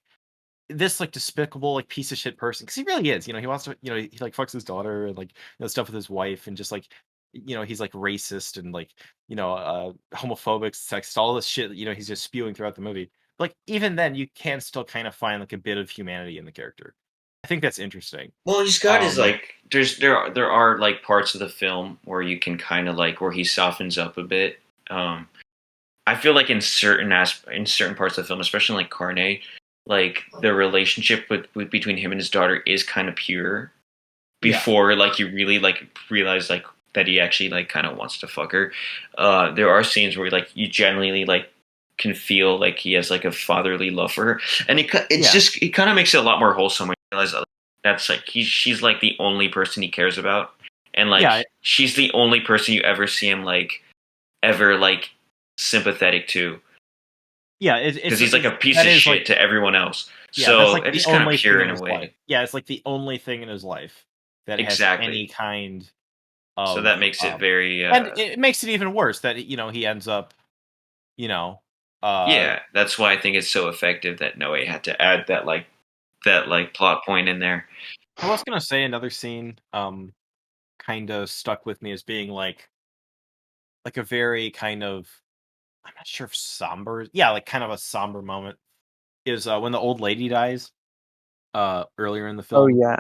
this like despicable like piece of shit person because he really is. He wants to. He like fucks his daughter and like stuff with his wife and just like he's like racist and like homophobic, sexist, all this shit. He's just spewing throughout the movie. Like even then, you can still kind of find like a bit of humanity in the character. I think that's interesting. Well, he's got his Um, like there are like parts of the film where you can kind of like where he softens up a bit. I feel like in certain parts of the film, especially like Carne, like the relationship with between him and his daughter is kind of pure before like you really like realize like that he actually like kind of wants to fuck her. There are scenes where like you genuinely like can feel like he has like a fatherly love for her, and it kind of makes it a lot more wholesome when you realize that's like she's like the only person he cares about, and like she's the only person you ever see him like ever like sympathetic to. Yeah, because he's like a piece of shit like, to everyone else. Yeah, so that's like it's the kind only of pure thing in a way. Life. Yeah, it's like the only thing in his life that has any kind of. So that makes it very. And it makes it even worse that he ends up, yeah, that's why I think it's so effective that Noé had to add that plot point in there. I was gonna say another scene, kind of stuck with me as being like a very kind of, I'm not sure if somber. Yeah, like kind of a somber moment is when the old lady dies. Earlier in the film. Oh yeah.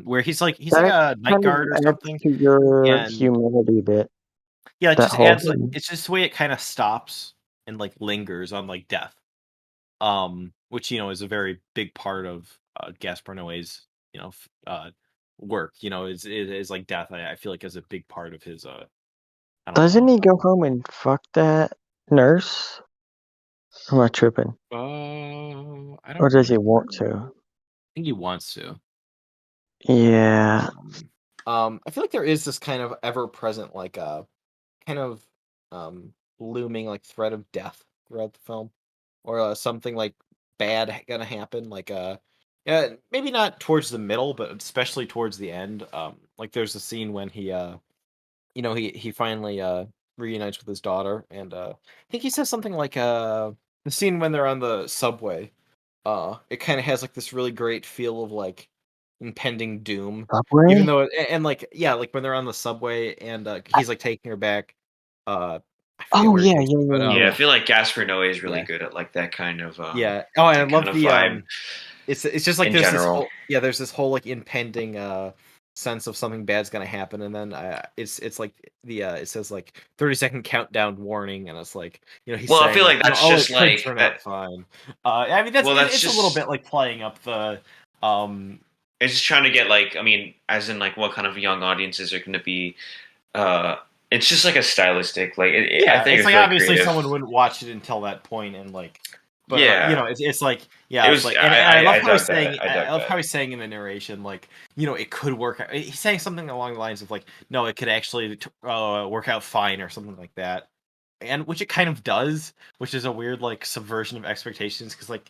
Where he's like a night guard or something. To your humanity bit. Yeah, it just adds like, it's just the way it kind of stops and like lingers on like death. Which is a very big part of Gaspar Noé's work. Is like death. I feel like is a big part of his Doesn't he go home and fuck that nurse? Am I tripping? I don't. Or does he want to? I think he wants to. Yeah. I feel like there is this kind of ever-present like kind of looming like threat of death throughout the film, or something like bad gonna happen. Like yeah, maybe not towards the middle, but especially towards the end. Like there's a scene when he he finally reunites with his daughter, and I think he says something like the scene when they're on the subway. It kind of has like this really great feel of like impending doom, Subway? even though like when they're on the subway and he's like taking her back. I feel like Gaspar Noé is really good at like that kind of and I love the vibe. It's just like there's this whole like impending sense of something bad's gonna happen, and then it's like it says like 30-second countdown warning, and it's like he's saying, I feel like that's just like turn out fine. I mean it's just a little bit like playing up the it's just trying to get like, I mean, as in like what kind of young audiences are going to be it's just like a stylistic like I think it's like really obviously creative. Someone wouldn't watch it until that point, and like but it's like it was like, and I love how he's saying I love how he's saying in the narration like it could work out. He's saying something along the lines of like, no, it could actually work out fine or something like that, and which it kind of does, which is a weird like subversion of expectations, because like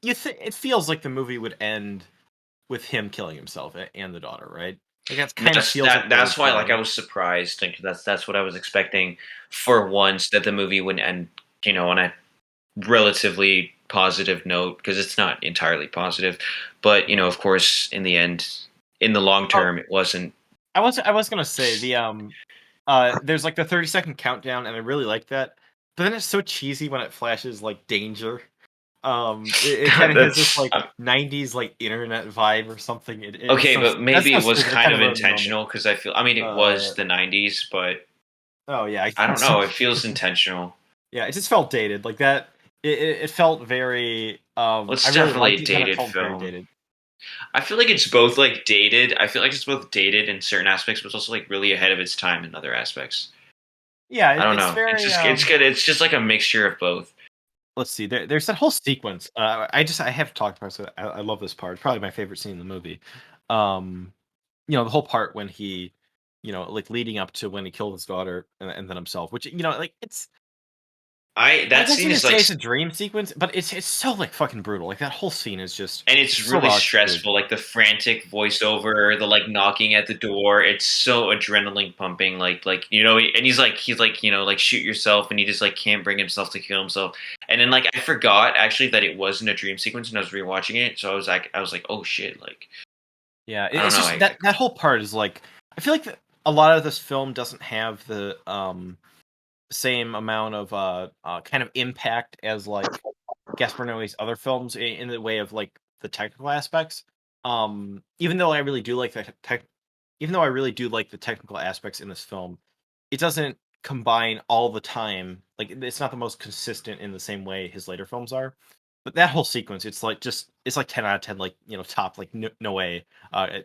it feels like the movie would end with him killing himself and the daughter, right? Like that's why like I was surprised. Like that's what I was expecting for once, that the movie would end on a relatively positive note, because it's not entirely positive, but of course in the end, in the long term, it wasn't. I was gonna say the there's like the 30-second countdown, and I really like that, but then it's so cheesy when it flashes like danger. It kind of has this like 90s like internet vibe or something. But maybe it was kind of intentional, because I feel, I mean, it was the 90s, but I don't know, it feels intentional. Yeah, it just felt dated like that. It felt very it's definitely a dated film. Dated. I feel like it's both like dated. I feel like it's both dated in certain aspects, but it's also like really ahead of its time in other aspects. Yeah, I don't know. Very, it's good. It's just like a mixture of both. Let's see. There's that whole sequence. I have talked about. So I love this part. It's probably my favorite scene in the movie. The whole part when he, like leading up to when he killed his daughter and then himself, which like it's. That scene is like it's a dream sequence, but it's so like fucking brutal. Like that whole scene is just, and it's really stressful. Like the frantic voiceover, the like knocking at the door. It's so adrenaline pumping. Like and he's like like shoot yourself, and he just like can't bring himself to kill himself. And then like I forgot actually that it wasn't a dream sequence, and I was rewatching it, so I was like oh shit, like it's just that whole part is like, I feel like a lot of this film doesn't have the same amount of kind of impact as like Gaspar Noé's other films in the way of like the technical aspects. Even though I really do like the technical aspects in this film, it doesn't combine all the time. Like it's not the most consistent in the same way his later films are. but that whole sequence, it's like 10 out of 10, like, top, like, Noé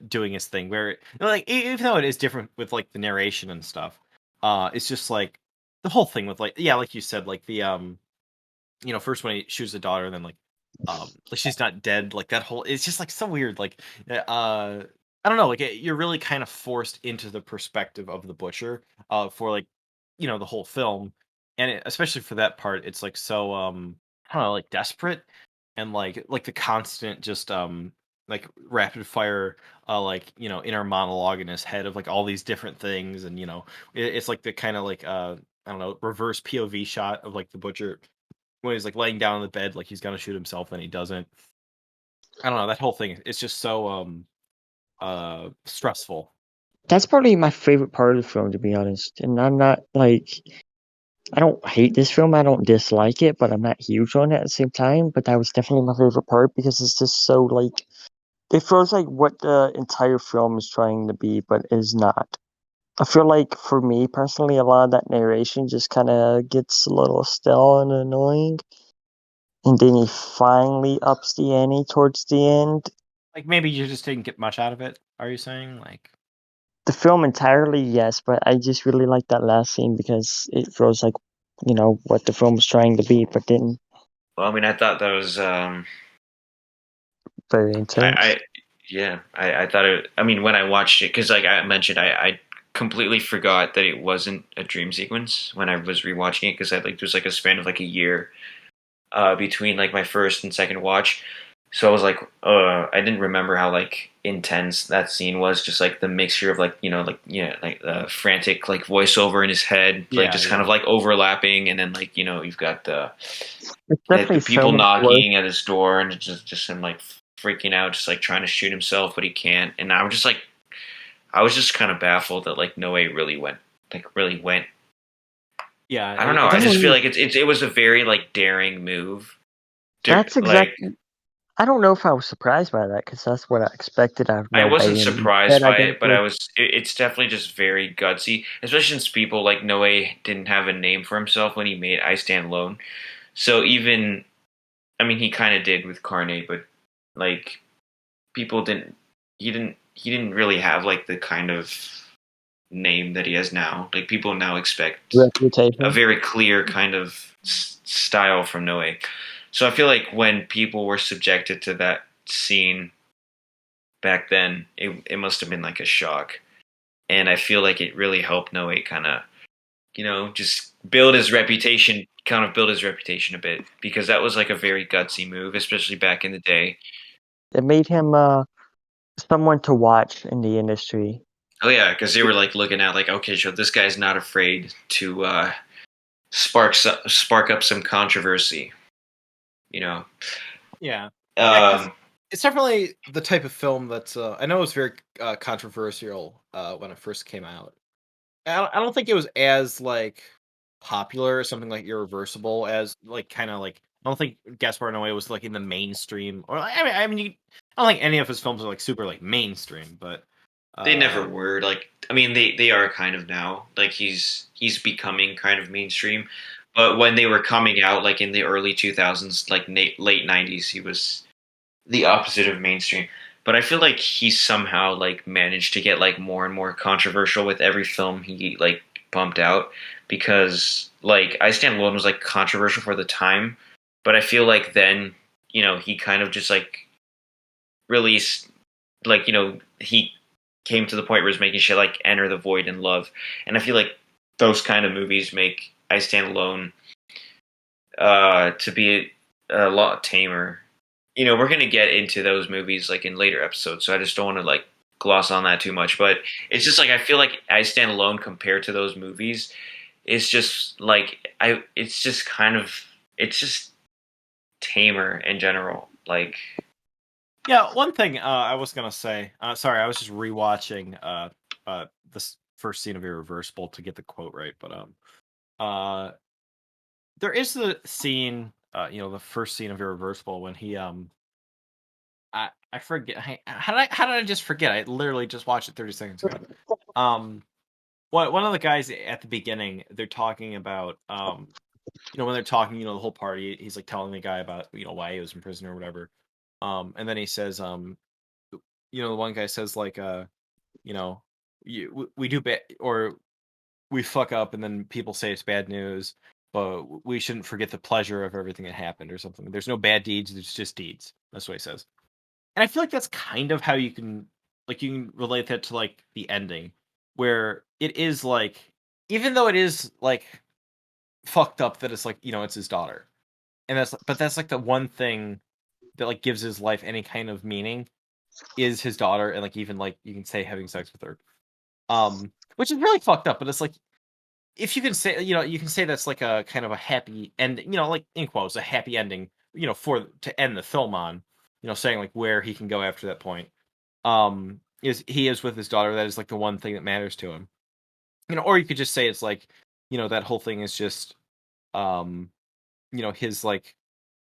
doing his thing, where, like, even though it is different with, like, the narration and stuff, it's just like the whole thing with, like, yeah, like you said, like the first when he shoots the daughter, and then like she's not dead, like that whole, it's just like so weird, like I don't know, like you're really kind of forced into the perspective of the butcher for like the whole film, and especially for that part, it's like so I don't know, like desperate, and like the constant just like rapid fire like inner monologue in his head of like all these different things, and it's like the kind of like I don't know, reverse POV shot of like the butcher when he's like laying down on the bed, like he's gonna shoot himself and he doesn't. I don't know, that whole thing is just so stressful. That's probably my favorite part of the film, to be honest. And I'm not like I don't hate this film. I don't dislike it, but I'm not huge on it at the same time. But that was definitely my favorite part because it's just so like it feels like what the entire film is trying to be, but is not. I feel like for me personally, a lot of that narration just kind of gets a little stale and annoying. And then he finally ups the ante towards the end. Like maybe you just didn't get much out of it, are you saying? Like The film entirely, yes, but I just really like that last scene because it feels like, what the film was trying to be, but didn't. Well, I mean, I thought that was Very intense. I yeah, I thought it. I mean, when I watched it, because like I mentioned, I completely forgot that it wasn't a dream sequence when I was rewatching it because I like there's like a span of like a year between like my first and second watch. So I was like, I didn't remember how like intense that scene was. Just like the mixture of like like frantic like voiceover in his head, like yeah, just kind of like overlapping, and then like you've got It's the definitely so people much worse. knocking at his door, and it's just him like freaking out, just like trying to shoot himself, but he can't. And I was just kind of baffled that like Noe really went. yeah, I don't know. I it's just just feel like it was a very like daring move. That's Like exactly. I don't know if I was surprised by that because that's what I expected out of I Noe. wasn't And surprised instead, I by got it, but this. It's definitely just very gutsy, especially since people like Noe didn't have a name for himself when he made I Stand Alone. So even, I mean, he kind of did with Carne, but like people didn't. He didn't really have like the kind of name that he has now. Like people now expect a Reputation. very clear kind of style from Noe. So I feel like when people were subjected to that scene back then, it must have been like a shock. And I feel like it really helped Noe kind of, just kind of build his reputation a bit, because that was like a very gutsy move, especially back in the day. It made him someone to watch in the industry. Oh yeah, because they were like looking at like, okay, so this guy's not afraid to spark up some controversy, you know. yeah. Yeah, because Um, it's definitely the type of film that's I know it was very controversial when it first came out. I don't think it was as like popular or something like Irreversible as like kind of like I don't think Gaspar Noé was like in the mainstream, or I don't think any of his films are like super like mainstream, but they never uh were like. I mean, they are kind of now. Like he's becoming kind of mainstream. But when they were coming out, like in the early 2000s, like late 90s, he was the opposite of mainstream. But I feel like he somehow like managed to get like more and more controversial with every film he like pumped out, because like I Stand Alone was like controversial for the time, but I feel like then he kind of just like released, like he came to the point where he's making shit like Enter the Void and Love, and I feel like those kind of movies make I Stand Alone to be a lot tamer. We're gonna get into those movies like in later episodes, so I just don't want to like gloss on that too much. But it's just like I feel like I Stand Alone compared to those movies, it's just like it's just kind of it's just tamer in general. Like yeah, one thing I was gonna say, sorry, I was just rewatching this first scene of Irreversible to get the quote right, but uh there is the scene, the first scene of Irreversible when he I forget, how did I just forget? I literally just watched it 30 seconds ago. Um one of the guys at the beginning, they're talking about when they're talking, the whole party, he's like telling the guy about why he was in prison or whatever. And then he says, the one guy says like, you know, we do bad or we fuck up, and then people say it's bad news, but we shouldn't forget the pleasure of everything that happened or something. There's no bad deeds, there's just deeds. That's what he says. And I feel like that's kind of how you can relate that to like the ending, where it is like, even though it is like fucked up that it's like, it's his daughter. And that's like the one thing that like gives his life any kind of meaning is his daughter, and like even like you can say having sex with her. Which is really fucked up, but it's like, if you can say, you can say that's like a kind of a happy end, like in quotes, a happy ending, for to end the film on, saying like where he can go after that point. Is he is with his daughter. That is like the one thing that matters to him. Or you could just say it's like, that whole thing is just, um, his like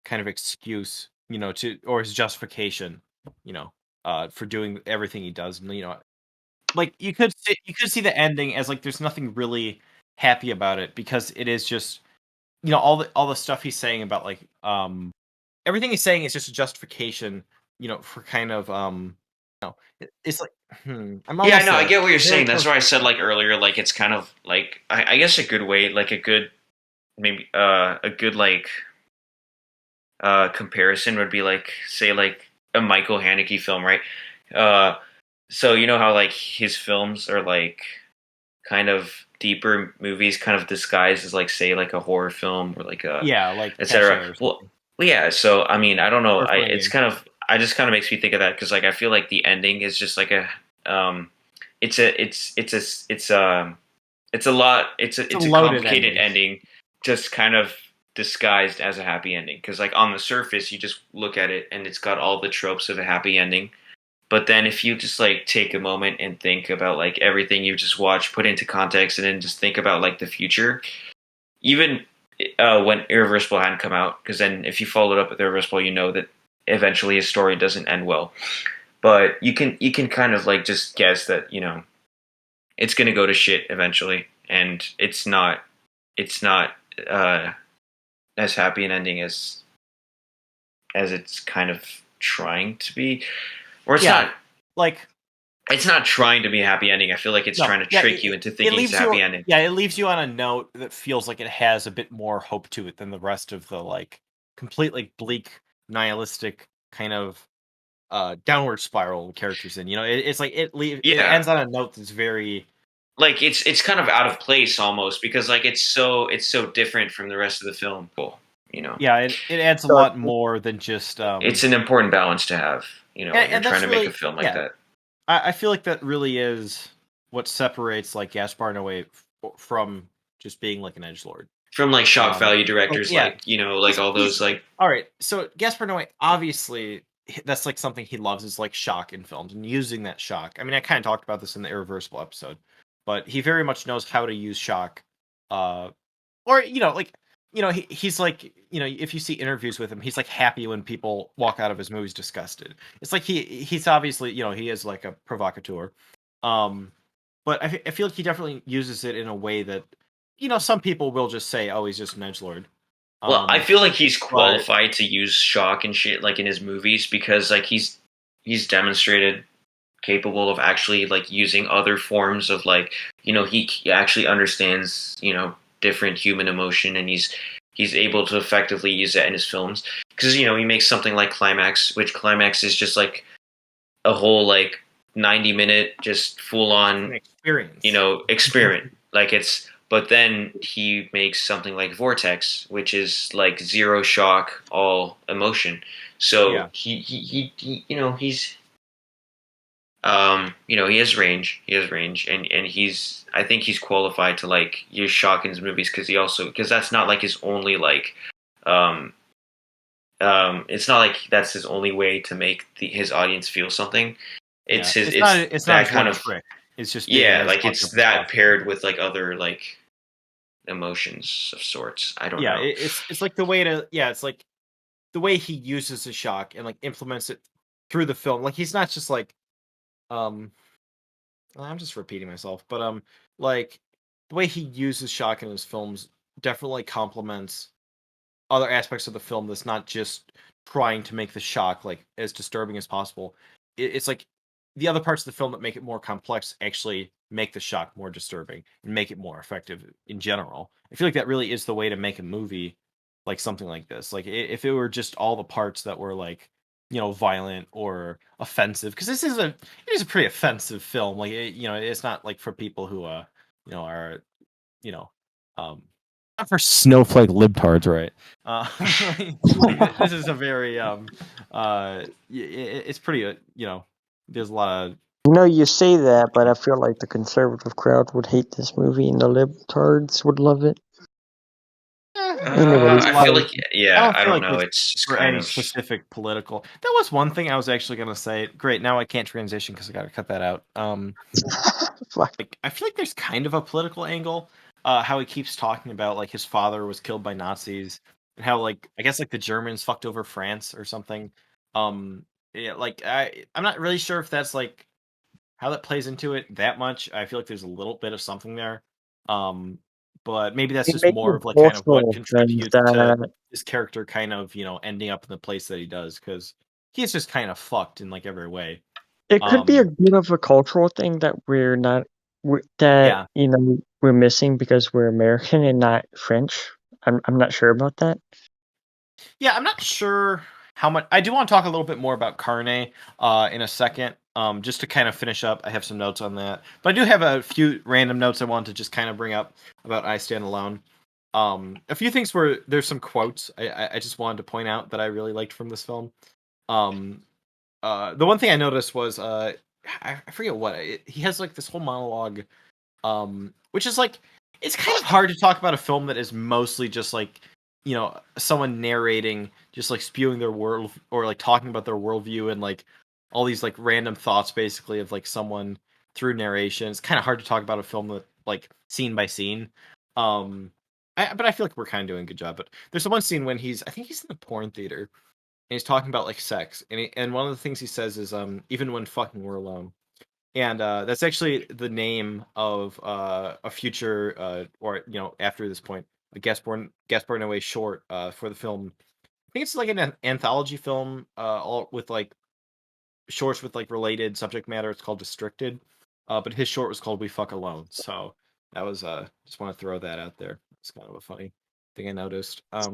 kind of excuse, to or his justification, for doing everything he does, and like you could see the ending as like there's nothing really happy about it, because it is just all the stuff he's saying about like everything he's saying is just a justification, for kind of it's like I'm Yeah, almost no, I there. get what you're Very saying. That's close. why I said like earlier, like it's kind of like I guess a good way, like a good maybe a good like comparison would be like say like a Michael Haneke film, right? Uh, so you know how like his films are like kind of deeper movies, kind of disguised as like say like a horror film or like a Yeah, like etc. Cachet or Well, something, yeah. So I mean, I don't know. or I Flying it's Game. kind of I just kind of makes me think of that because like I feel like the ending is just like a it's a it's a lot It's a it's a loaded complicated ending. ending just kind of disguised as a happy ending because like on the surface you just look at it and it's got all the tropes of a happy ending, but then if you just like take a moment and think about like everything you just watched put into context and then just think about like the future, even when Irreversible hadn't come out, because then if you followed up with Irreversible you know that eventually his story doesn't end well, but you can kind of like just guess that it's going to go to shit eventually, and it's not uh, as happy an ending as it's kind of trying to be, or Yeah, like it's not trying to be a happy ending. I feel like it's no, trying to yeah, trick you into it thinking it's a leaves you. happy ending. Yeah, it leaves you on a note that feels like it has a bit more hope to it than the rest of the like completely bleak, nihilistic kind of downward spiral the characters in. It's like it Yeah, ends on a note that's very like it's kind of out of place almost because like it's so different from the rest of the film. Cool, you know, yeah. It adds a So lot more than just it's an important balance to have. When you're and trying that's to make a really, film like yeah. that. I feel like that really is what separates like Gaspar Noé from just being like an edge lord. From like shock value Like directors, yeah, like like all those he's like all right. So Gaspar Noé, obviously, that's like something he loves is like shock in films and using that shock. I mean, I kind of talked about this in the Irreversible episode, but he very much knows how to use shock. Uh, or like he's like if you see interviews with him, he's like happy when people walk out of his movies disgusted. It's like he's obviously he is like a provocateur. Um, but I feel like he definitely uses it in a way that some people will just say, oh, he's just an edgelord. well, I Um, feel like he's but qualified to use shock and shit like in his movies because like he's demonstrated capable of actually like using other forms of like he actually understands different human emotion, and he's able to effectively use that in his films because he makes something like Climax, which Climax is just like a whole like 90-minute just full it's an on experience. experiment. Like it's, but then he makes something like Vortex, which is like zero shock, all emotion. So Yeah, he he has range. He has range, and I think he's qualified to like use shock in his movies because that's not like his only like um it's not like that's his only way to make his audience feel something. yeah. It's It's not that his kind one of trick. It's just being yeah, as like fucked it's up as that possible. paired with like other like emotions of sorts. I don't Yeah, know. it's like the way to yeah. It's like the way he uses the shock and like implements it through the film. Like he's not just like um I'm just repeating myself, but like the way he uses shock in his films definitely complements other aspects of the film that's not just trying to make the shock like as disturbing as possible. It's like the other parts of the film that make it more complex actually make the shock more disturbing and make it more effective in general. I feel like that really is the way to make a movie like something like this. Like if it were just all the parts that were like, you know, violent or offensive, because it is a pretty offensive film. Like you know, it's not like for people who you know, are, you know, not for snowflake libtards, right? This is a very it's pretty you know, there's a lot of You know, you say that, but I feel like the conservative crowd would hate this movie and the libtards would love it. Anyways, I feel like, I yeah, don't I feel don't like know. it's It's just for kind any of. specific political. That was one thing I was actually gonna say. Great, now I can't transition because I gotta cut that out. fuck. Like I feel like there's kind of a political angle. How he keeps talking about like his father was killed by Nazis and how like I guess like the Germans fucked over France or something. Um, yeah, like I'm not really sure if that's like how that plays into it that much. I feel like there's a little bit of something there. Um, but maybe that's It just makes more you of like kind of what forceful things contributes to that his character kind of, you know, ending up in the place that he does because he's just kind of fucked in like every way. it could be a Um, bit of a cultural thing that we're not that yeah, you know we're missing because we're American and not French. I'm not sure about that. yeah, I'm not sure how much. I do want to talk a little bit more about Carne in a second. Just to kind of finish up, I have some notes on that, but I do have a few random notes I want to just kind of bring up about I Stand Alone. A few things where there's some quotes I just wanted to point out that I really liked from this film. Um, the one thing I noticed was I forget what he has like this whole monologue, which is like it's kind of hard to talk about a film that is mostly just like, you know, someone narrating, just like spewing their world or like talking about their worldview and like all these like random thoughts basically of like someone through narration. It's kind of hard to talk about a film that like scene by scene. Um, but I feel like we're kind of doing a good job. But there's the one scene when I think he's in the porn theater and he's talking about like sex, and one of the things he says is even when fucking we're alone, and that's actually the name of a future or you know after this point a Gaspar Noé short for the film. I think it's like an anthology film all with like shorts with like related subject matter. It's called Districted, but his short was called We Fuck Alone. So that was just want to throw that out there. It's kind of a funny thing I noticed. I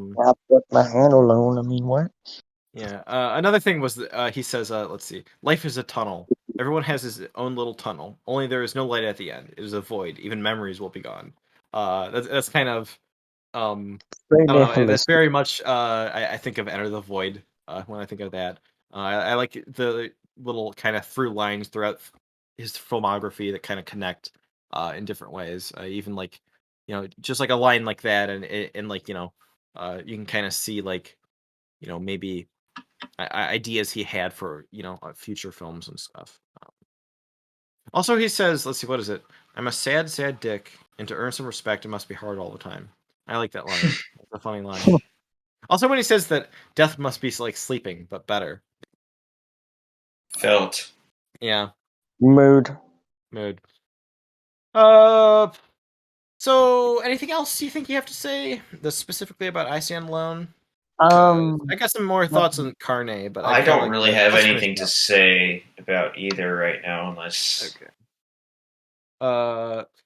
put my hand alone. I mean, what? Yeah. Another thing was that, he says, let's see, life is a tunnel. Everyone has his own little tunnel. Only there is no light at the end. It is a void. Even memories will be gone. That's kind of Very I don't know. That's nihilistic. very much I think of Enter the Void when I think of that. I like the little kind of through lines throughout his filmography that kind of connect in different ways. Even like, you know, just like a line like that, and like, you know, you can kind of see like, you know, maybe ideas he had for, you know, future films and stuff. Also, he says, let's see, what is it? I'm a sad, sad dick, and to earn some respect, it must be hard all the time. I like that line. It's a funny line. Also, when he says that death must be like sleeping, but better. Felt. Yeah, Mood. mood. Uh, so anything else you think you have to say that's specifically about I Stand Alone? Because I Um, got some more thoughts on Carne, but I I feel don't like really have let's finish anything it to up. say about either right now, unless. Okay.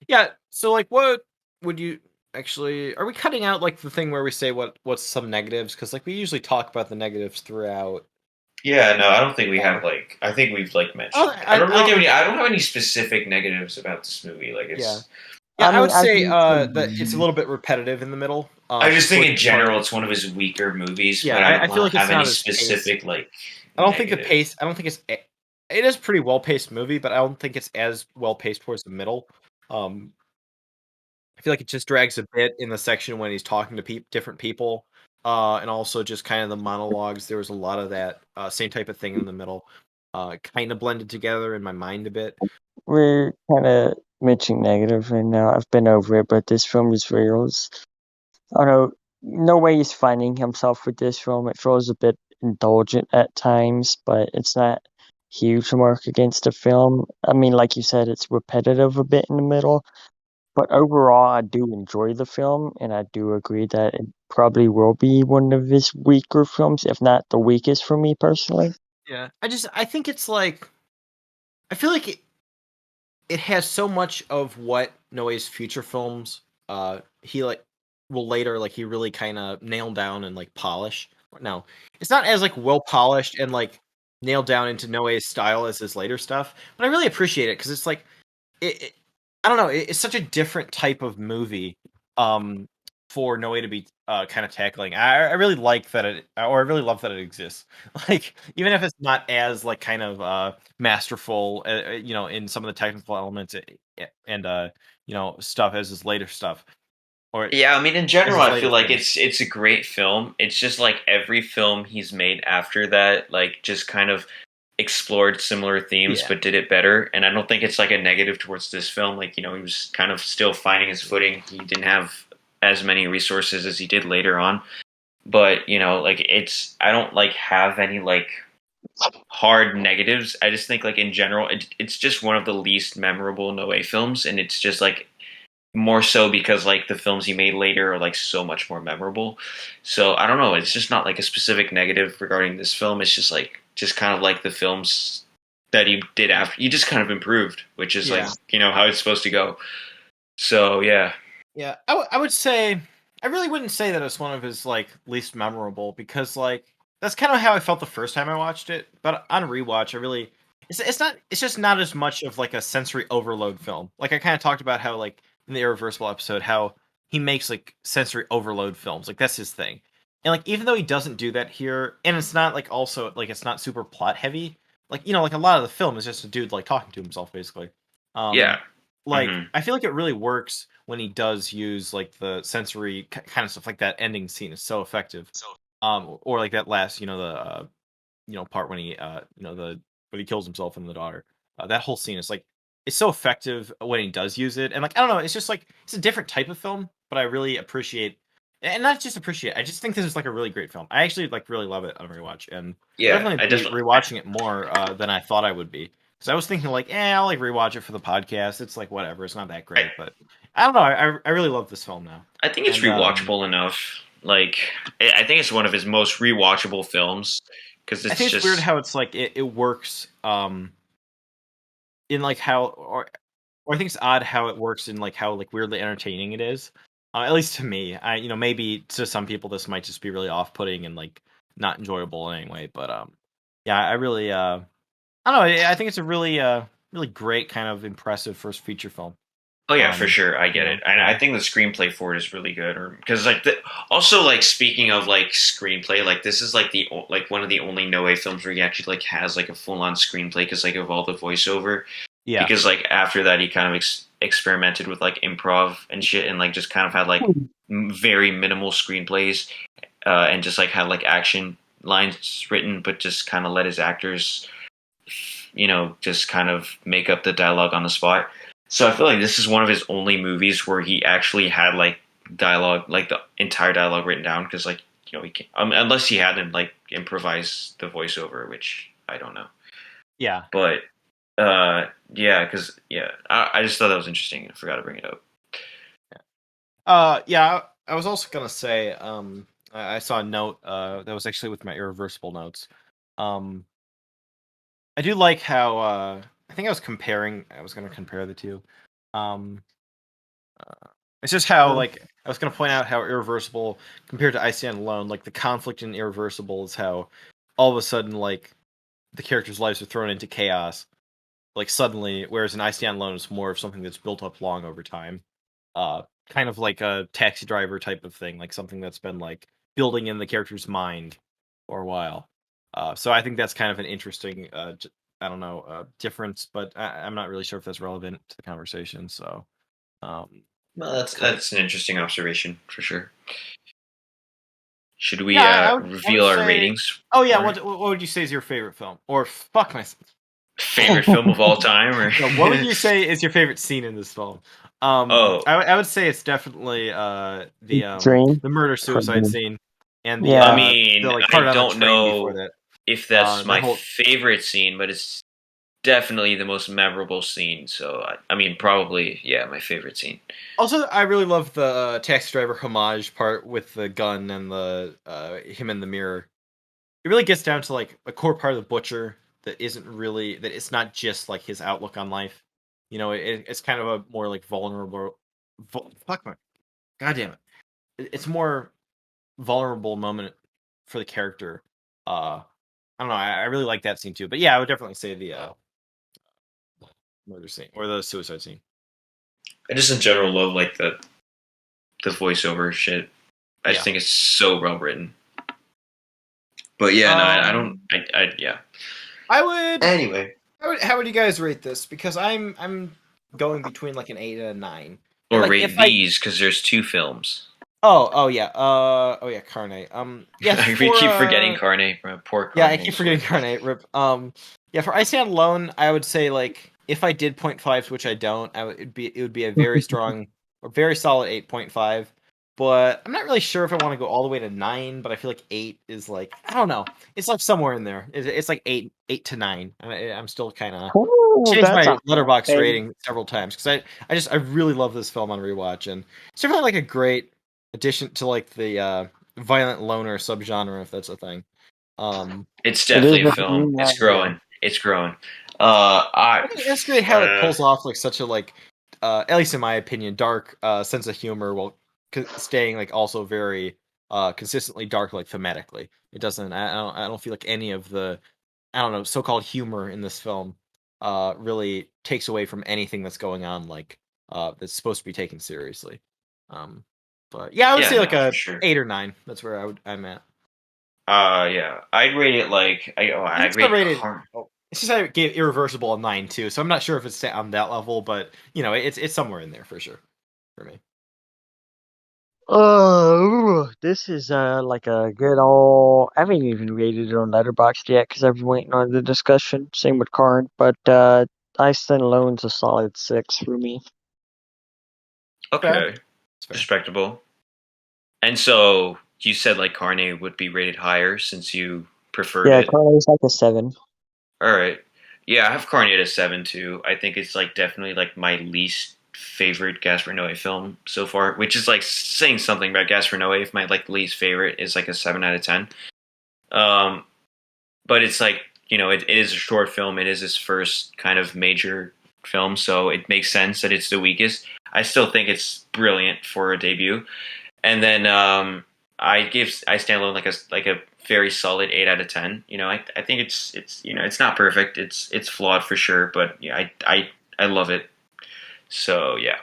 Yeah, so like what would you actually are we cutting out like the thing where we say what's some negatives, because like we usually talk about the negatives throughout. Yeah, no, I don't think we Uh, have like. I think we've like oh, mentioned. I don't I really have don't, any. I don't have any specific negatives about this movie. Like yeah, it's. yeah, I I mean, would I say think that it's a little bit repetitive in the middle I just think towards in the part. general it's one of his weaker movies, Yeah, but I I don't feel like it's have any not as paced. specific like I don't think the negative. pace, I don't think it is pretty well paced movie, but I don't think it's as well paced towards the middle. um I feel like it just drags a bit in the section when he's talking to different people, and also just kind of the monologues. There was a lot of that same type of thing in the middle, kind of blended together in my mind a bit. we're kind of mentioning negative right now. I've been over it, but this film is real. I don't know. No way he's finding himself with this film. It feels a bit indulgent at times, but it's not huge mark against the film. I mean, like you said, it's repetitive a bit in the middle, But overall, I do enjoy the film, and I do agree that it probably will be one of his weaker films, if not the weakest for me personally. Yeah, I think it's like, I feel like it has so much of what Noé's future films he like will later like he really kind of nail down and like polish. No, it's not as like well polished and like nailed down into Noé's style as his later stuff, but I really appreciate it because it's like it I don't know, it's such a different type of movie um for Noé to be kind of tackling. I really like that I really love that it exists. Like even if it's not as like kind of masterful, in some of the technical elements and stuff as his later stuff or Yeah, I mean, in as general, his I later feel like things. it's a great film. It's just like every film he's made after that, like just kind of explored similar themes Yeah. but did it better. And I don't think it's like a negative towards this film. Like, he was kind of still finding his footing. He didn't have as many resources as he did later on. But, like I don't like have any like hard negatives. I just think like in general, it's just one of the least memorable Noé films, and it's just like more so because like the films he made later are like so much more memorable. So I don't know. It's just not like a specific negative regarding this film. It's just kind of like the films that he did after. He just kind of improved, which is like Yeah. how it's supposed to go. So yeah. Yeah, I would say I really wouldn't say that it's one of his like least memorable because like that's kind of how I felt the first time I watched it. But on rewatch, I really it's just not as much of like a sensory overload film. Like I kind of talked about how like in the Irreversible episode how he makes like sensory overload films. Like that's his thing. And like even though he doesn't do that here, and it's not like also like it's not super plot heavy. Like like a lot of the film is just a dude like talking to himself basically. Yeah. Like Hmm. I feel like it really works when he does use like the sensory kind of stuff. Like that ending scene is so effective. Or like that last, part when he, the when he kills himself and the daughter. That whole scene is like it's so effective when he does use it. And like I don't know, it's just like it's a different type of film, but I really appreciate and not just appreciate. I just think this is like a really great film. I actually like really love it on rewatch, and I'll Yeah. definitely I be definitely. rewatching it more than I thought I would be. Because I was thinking like, I'll like rewatch it for the podcast. It's like whatever, it's not that great, but I don't know. I really love this film now, I think it's and rewatchable enough. Like, I think it's one of his most rewatchable films because I it's think it's weird just. how it's like it works in like how or I think it's odd how it works in like how like weirdly entertaining it is. At least to me, maybe to some people this might just be really off-putting and like not enjoyable anyway. But yeah, I really I don't know. I think it's a really really great kind of impressive first feature film. Oh yeah, for sure. I get it, and Yeah, I think the screenplay for it is really good. Or because like also like speaking of like screenplay, like this is like like one of the only Noé films where he actually like has like a full on screenplay because like of all the voiceover. yeah, Because like after that he kind of experimented with like improv and shit and like just kind of had like very minimal screenplays and just like had like action lines written but just kind of let his actors just kind of make up the dialogue on the spot. So I feel like this is one of his only movies where he actually had like dialogue, like the entire dialogue written down because like he can't, unless he had him like improvise the voiceover, which I don't know. yeah. But yeah, because yeah, I just thought that was interesting. I forgot to bring it up. Yeah. I was also gonna say, I saw a note that was actually with my irreversible notes. Um, I do like how I think I was comparing. I was gonna compare the two. Um, it's just how like I was gonna point out how irreversible compared to I Stand Alone, like the conflict in irreversible is how all of a sudden like the characters' lives are thrown into chaos like suddenly, whereas an I Stand Alone is more of something that's built up long over time. Kind of like a Taxi Driver type of thing, like something that's been like building in the character's mind for a while. So I think that's kind of an interesting, I don't know, difference, but I'm not really sure if that's relevant to the conversation. So, um, Well, that's an interesting observation for sure. Should yeah, we I would reveal our say. ratings Oh yeah, for it? what would you say is your favorite film? Or fuck my. Favorite film of all time, or No, what would you say is your favorite scene in this film? oh, I would say it's definitely Dream. the murder suicide scene and I Yeah. the mean, like I part on the don't train before know that. if that's That my whole favorite scene, but it's definitely the most memorable scene. So I mean, probably my favorite scene. Also, I really love the taxi driver homage part with the gun and the him in the mirror. It really gets down to like a core part of the butcher that it's not just like his outlook on life. It's kind of a more like vulnerable. Fuck my, God damn it! It's more vulnerable moment for the character. I don't know. I really like that scene too. But yeah, I would definitely say the murder scene or the suicide scene. I just in general love like the voiceover shit. I just think it's so well written. But yeah, no, I don't. Yeah. I would. Anyway, how would you guys rate this? Because I'm going between like an 8 and a 9. Or like, rate these because there's 2 films. Oh yeah. Carne. Yeah. We keep forgetting Carne. Poor Carne. Yeah, I keep forgetting Carne. Rip. Yeah, for I Stand Alone, I would say like if I did 0.5s, which I don't, it would be a very strong, or very solid 8.5. But I'm not really sure if I want to go all the way to 9. But I feel like 8 is like, I don't know. It's like somewhere in there. It's like 8 to 9. I'm still kind of changed my Letterboxd rating several times because I really love this film on rewatch, and it's definitely like a great addition to like the violent loner subgenre, if that's a thing. It's definitely a film. It's growing. Yeah. It's growing. It's great how it pulls off like such a like, at least in my opinion, dark sense of humor while staying like also very consistently dark, like thematically. It doesn't. I don't feel like any of the, I don't know, so-called humor in this film really takes away from anything that's going on, like that's supposed to be taken seriously. But yeah, I would say like a 8 or 9. That's where I'm at. Yeah, I'd rate it like I'd rate it. It's just I gave Irreversible a 9 too, so I'm not sure if it's on that level, but it's somewhere in there for sure for me. This is like a good old. I haven't even rated it on Letterboxd yet because I've been waiting on the discussion. Same with Carne, but I Stand Alone's a solid 6 for me. Okay, respectable. And so you said like Carne would be rated higher since you preferred it. Yeah, Carne is like a 7. All right. Yeah, I have Carne at a 7 too. I think it's like definitely like my least favorite Gaspar Noé film so far, which is like saying something about Gaspar Noé. If my like least favorite is like a 7 out of 10. But it's like, it is a short film. It is his first kind of major film, so it makes sense that it's the weakest. I still think it's brilliant for a debut. And then I Stand Alone like a very solid 8 out of 10. I think it's it's not perfect. It's flawed for sure, but yeah, I love it. So yeah.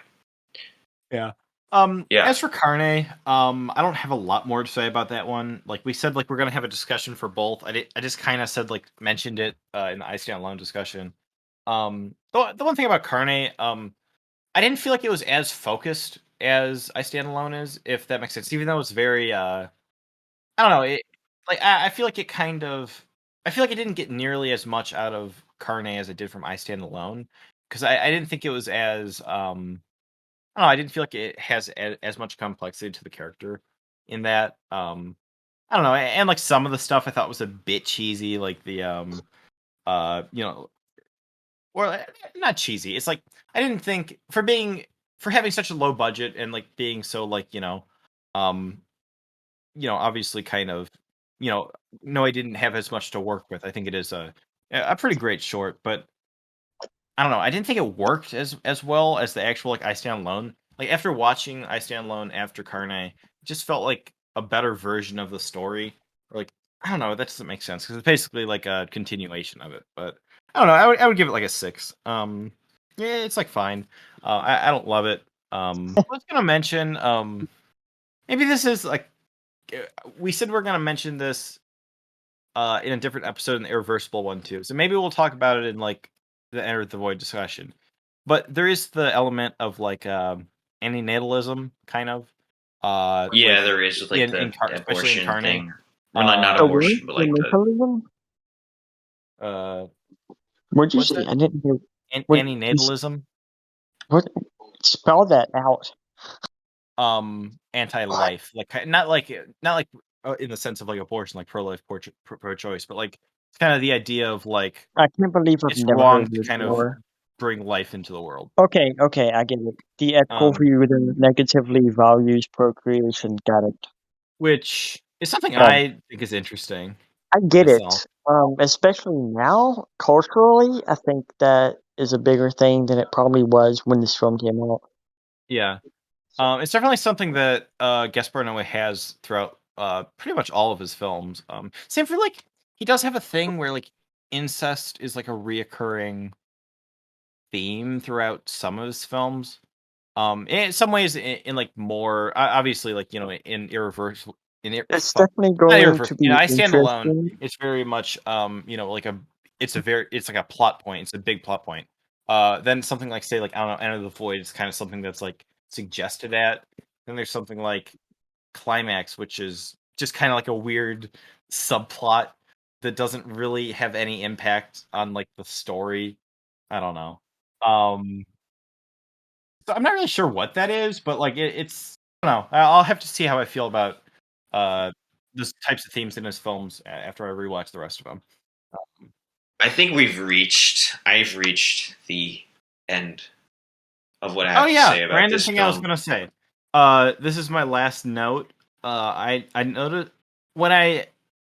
Yeah. As for Carne, I don't have a lot more to say about that one. Like we said, like we're gonna have a discussion for both. I just kind of said like mentioned it in the I Stand Alone discussion. The one thing about Carne, I didn't feel like it was as focused as I Stand Alone is, if that makes sense. Even though it's very, I don't know, I feel like I feel like it didn't get nearly as much out of Carne as it did from I Stand Alone, because I didn't think it was as, I don't know, I didn't feel like it has as much complexity to the character in that. I don't know, and like some of the stuff I thought was a bit cheesy, like the or not cheesy. It's like I didn't think for having such a low budget and like being so like obviously kind of no, I didn't have as much to work with. I think it is a pretty great short, but I don't know. I didn't think it worked as well as the actual like I Stand Alone. Like after watching I Stand Alone after Carne, it just felt like a better version of the story. Or like I don't know, that doesn't make sense because it's basically like a continuation of it. But I don't know. I would give it like a 6. Yeah, it's like fine. I don't love it. I was gonna mention maybe this is like we said we're gonna mention this in a different episode in the Irreversible one too. So maybe we'll talk about it in like the Enter the Void discussion. But there is the element of like antinatalism kind of. Yeah, there is with like the especially in Carne thing. Well, not abortion, but like the. What'd you say? I didn't hear. Antinatalism. What? Spell that out. Anti-life, like not like in the sense of like abortion, like pro-life, pro-choice, but like It's kind of the idea of like I can't believe I've it's never heard wrong of to this kind of before. bring life into the world. Okay, I get it. The ethical view that negatively values procreation. Got it. Which is something Got it. I think is interesting. I get myself. it. Especially now, culturally, I think that is a bigger thing than it probably was when this film came out. Yeah. It's definitely something that Gaspar Noé has throughout pretty much all of his films. Same for like he does have a thing where like incest is like a reoccurring theme throughout some of his films. In some ways, in like more obviously, like in irreversible, It's fuck, definitely not going to irreversible. be I Stand Alone. interesting. It's very much like it's like a plot point. It's a big plot point. Then something like say like I don't know, Enter the Void is kind of something that's like suggested at. Then there's something like Climax, which is just kind of like a weird subplot that doesn't really have any impact on like the story. I don't know. Um, so I'm not really sure what that is, but like it's I don't know. I'll have to see how I feel about uh those types of themes in his films after I rewatch the rest of them. I think I've reached the end of what I Oh have to yeah, say about random this thing I was film. gonna say. This is my last note. I noticed when I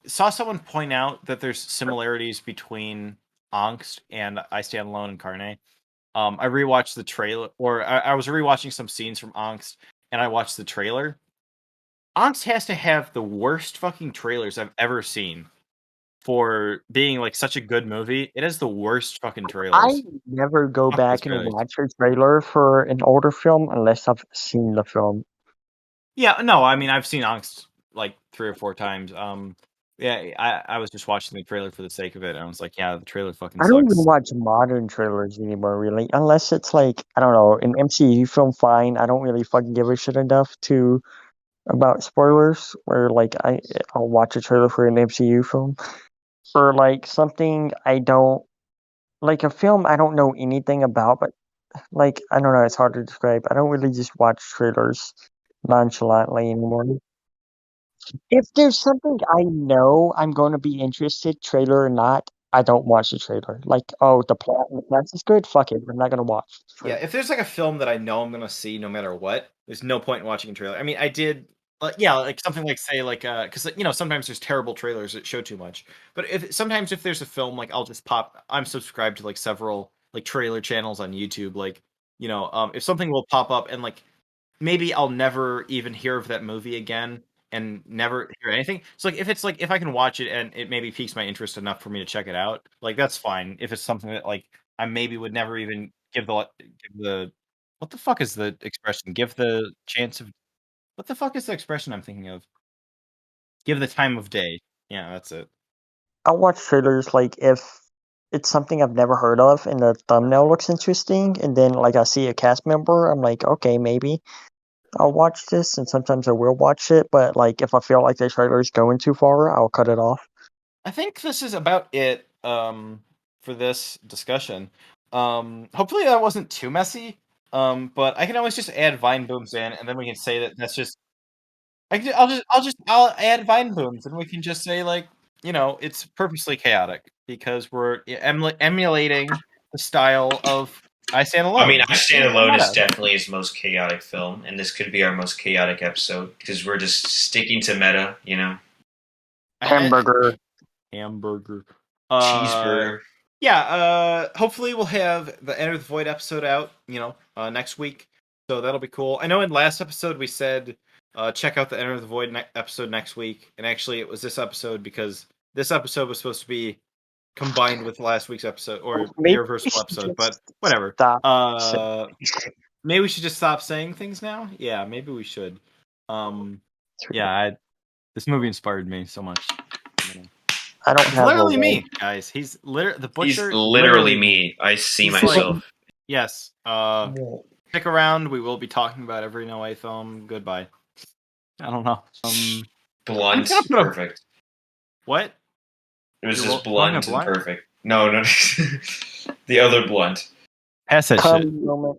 saw someone point out that there's similarities between Angst and I Stand Alone and Carne. I rewatched the trailer, or I was rewatching some scenes from Angst, and I watched the trailer. Angst has to have the worst fucking trailers I've ever seen for being like such a good movie. It has the worst fucking I trailers. never go Fuck those back and trailers. watch a trailer for an older film unless I've seen the film. Yeah, no, I mean I've seen Angst like 3 or 4 times. Yeah, I was just watching the trailer for the sake of it, and I was like, yeah, the trailer fucking I don't even sucks. watch modern trailers anymore, really, unless it's like I don't know, an MCU film. Fine, I don't really fucking give a shit enough to about spoilers. Where like I'll watch a trailer for an MCU film or like something I don't like a film I don't know anything about, but like I don't know, it's hard to describe. I don't really just watch trailers nonchalantly anymore. If there's something I know I'm going to be interested, trailer or not, I don't watch the trailer. Like, oh, the plot is good. Fuck it, I'm not gonna watch. Yeah, Trailer. if there's like a film that I know I'm gonna see no matter what, there's no point in watching a trailer. I mean, I did, yeah, like something like say like because sometimes there's terrible trailers that show too much. But if there's a film like I'll just pop. I'm subscribed to like several like trailer channels on YouTube. Like if something will pop up and like maybe I'll never even hear of that movie again and never hear anything. So like if it's like if I can watch it and it maybe piques my interest enough for me to check it out, like that's fine. If it's something that like I maybe would never even give the what the fuck is the expression? Give the chance of what the fuck is the expression I'm thinking of? Give the time of day. Yeah, that's it. I'll watch trailers like if it's something I've never heard of and the thumbnail looks interesting, and then like I see a cast member, I'm like, okay, maybe I'll watch this, and sometimes I will watch it. But like if I feel like the trailer is going too far, I'll cut it off. I think this is about it for this discussion. Hopefully that wasn't too messy. But I can always just add vine booms in, and then we can say that that's just. I'll add vine booms, and we can just say like it's purposely chaotic because we're emulating the style of I Stand I mean, Alone. I It's Stand being more Alone is meta. definitely his most chaotic film, and this could be our most chaotic episode because we're just sticking to meta, Hamburger. Hamburger. cheeseburger. Yeah, hopefully we'll have the Enter the Void episode out, next week. So that'll be cool. I know in last episode we said check out the Enter the Void episode next week, and actually it was this episode because this episode was supposed to be combined with last week's episode or the Maybe we irreversible should episode, but just whatever. stop. Maybe we should just stop saying things now. Yeah, maybe we should. Yeah, this movie inspired me so much. I don't He's have a literally word. me, guys. He's the He's butcher. literally me. I see He's like, myself. yes. Yeah. Stick around. We will be talking about every No Way film. Goodbye. I don't know. I'm Blunt, gonna put a perfect. what? It was You're just rolling a blunt and blunt? perfect. No, no, the other blunt. Pass that shit. Come moment.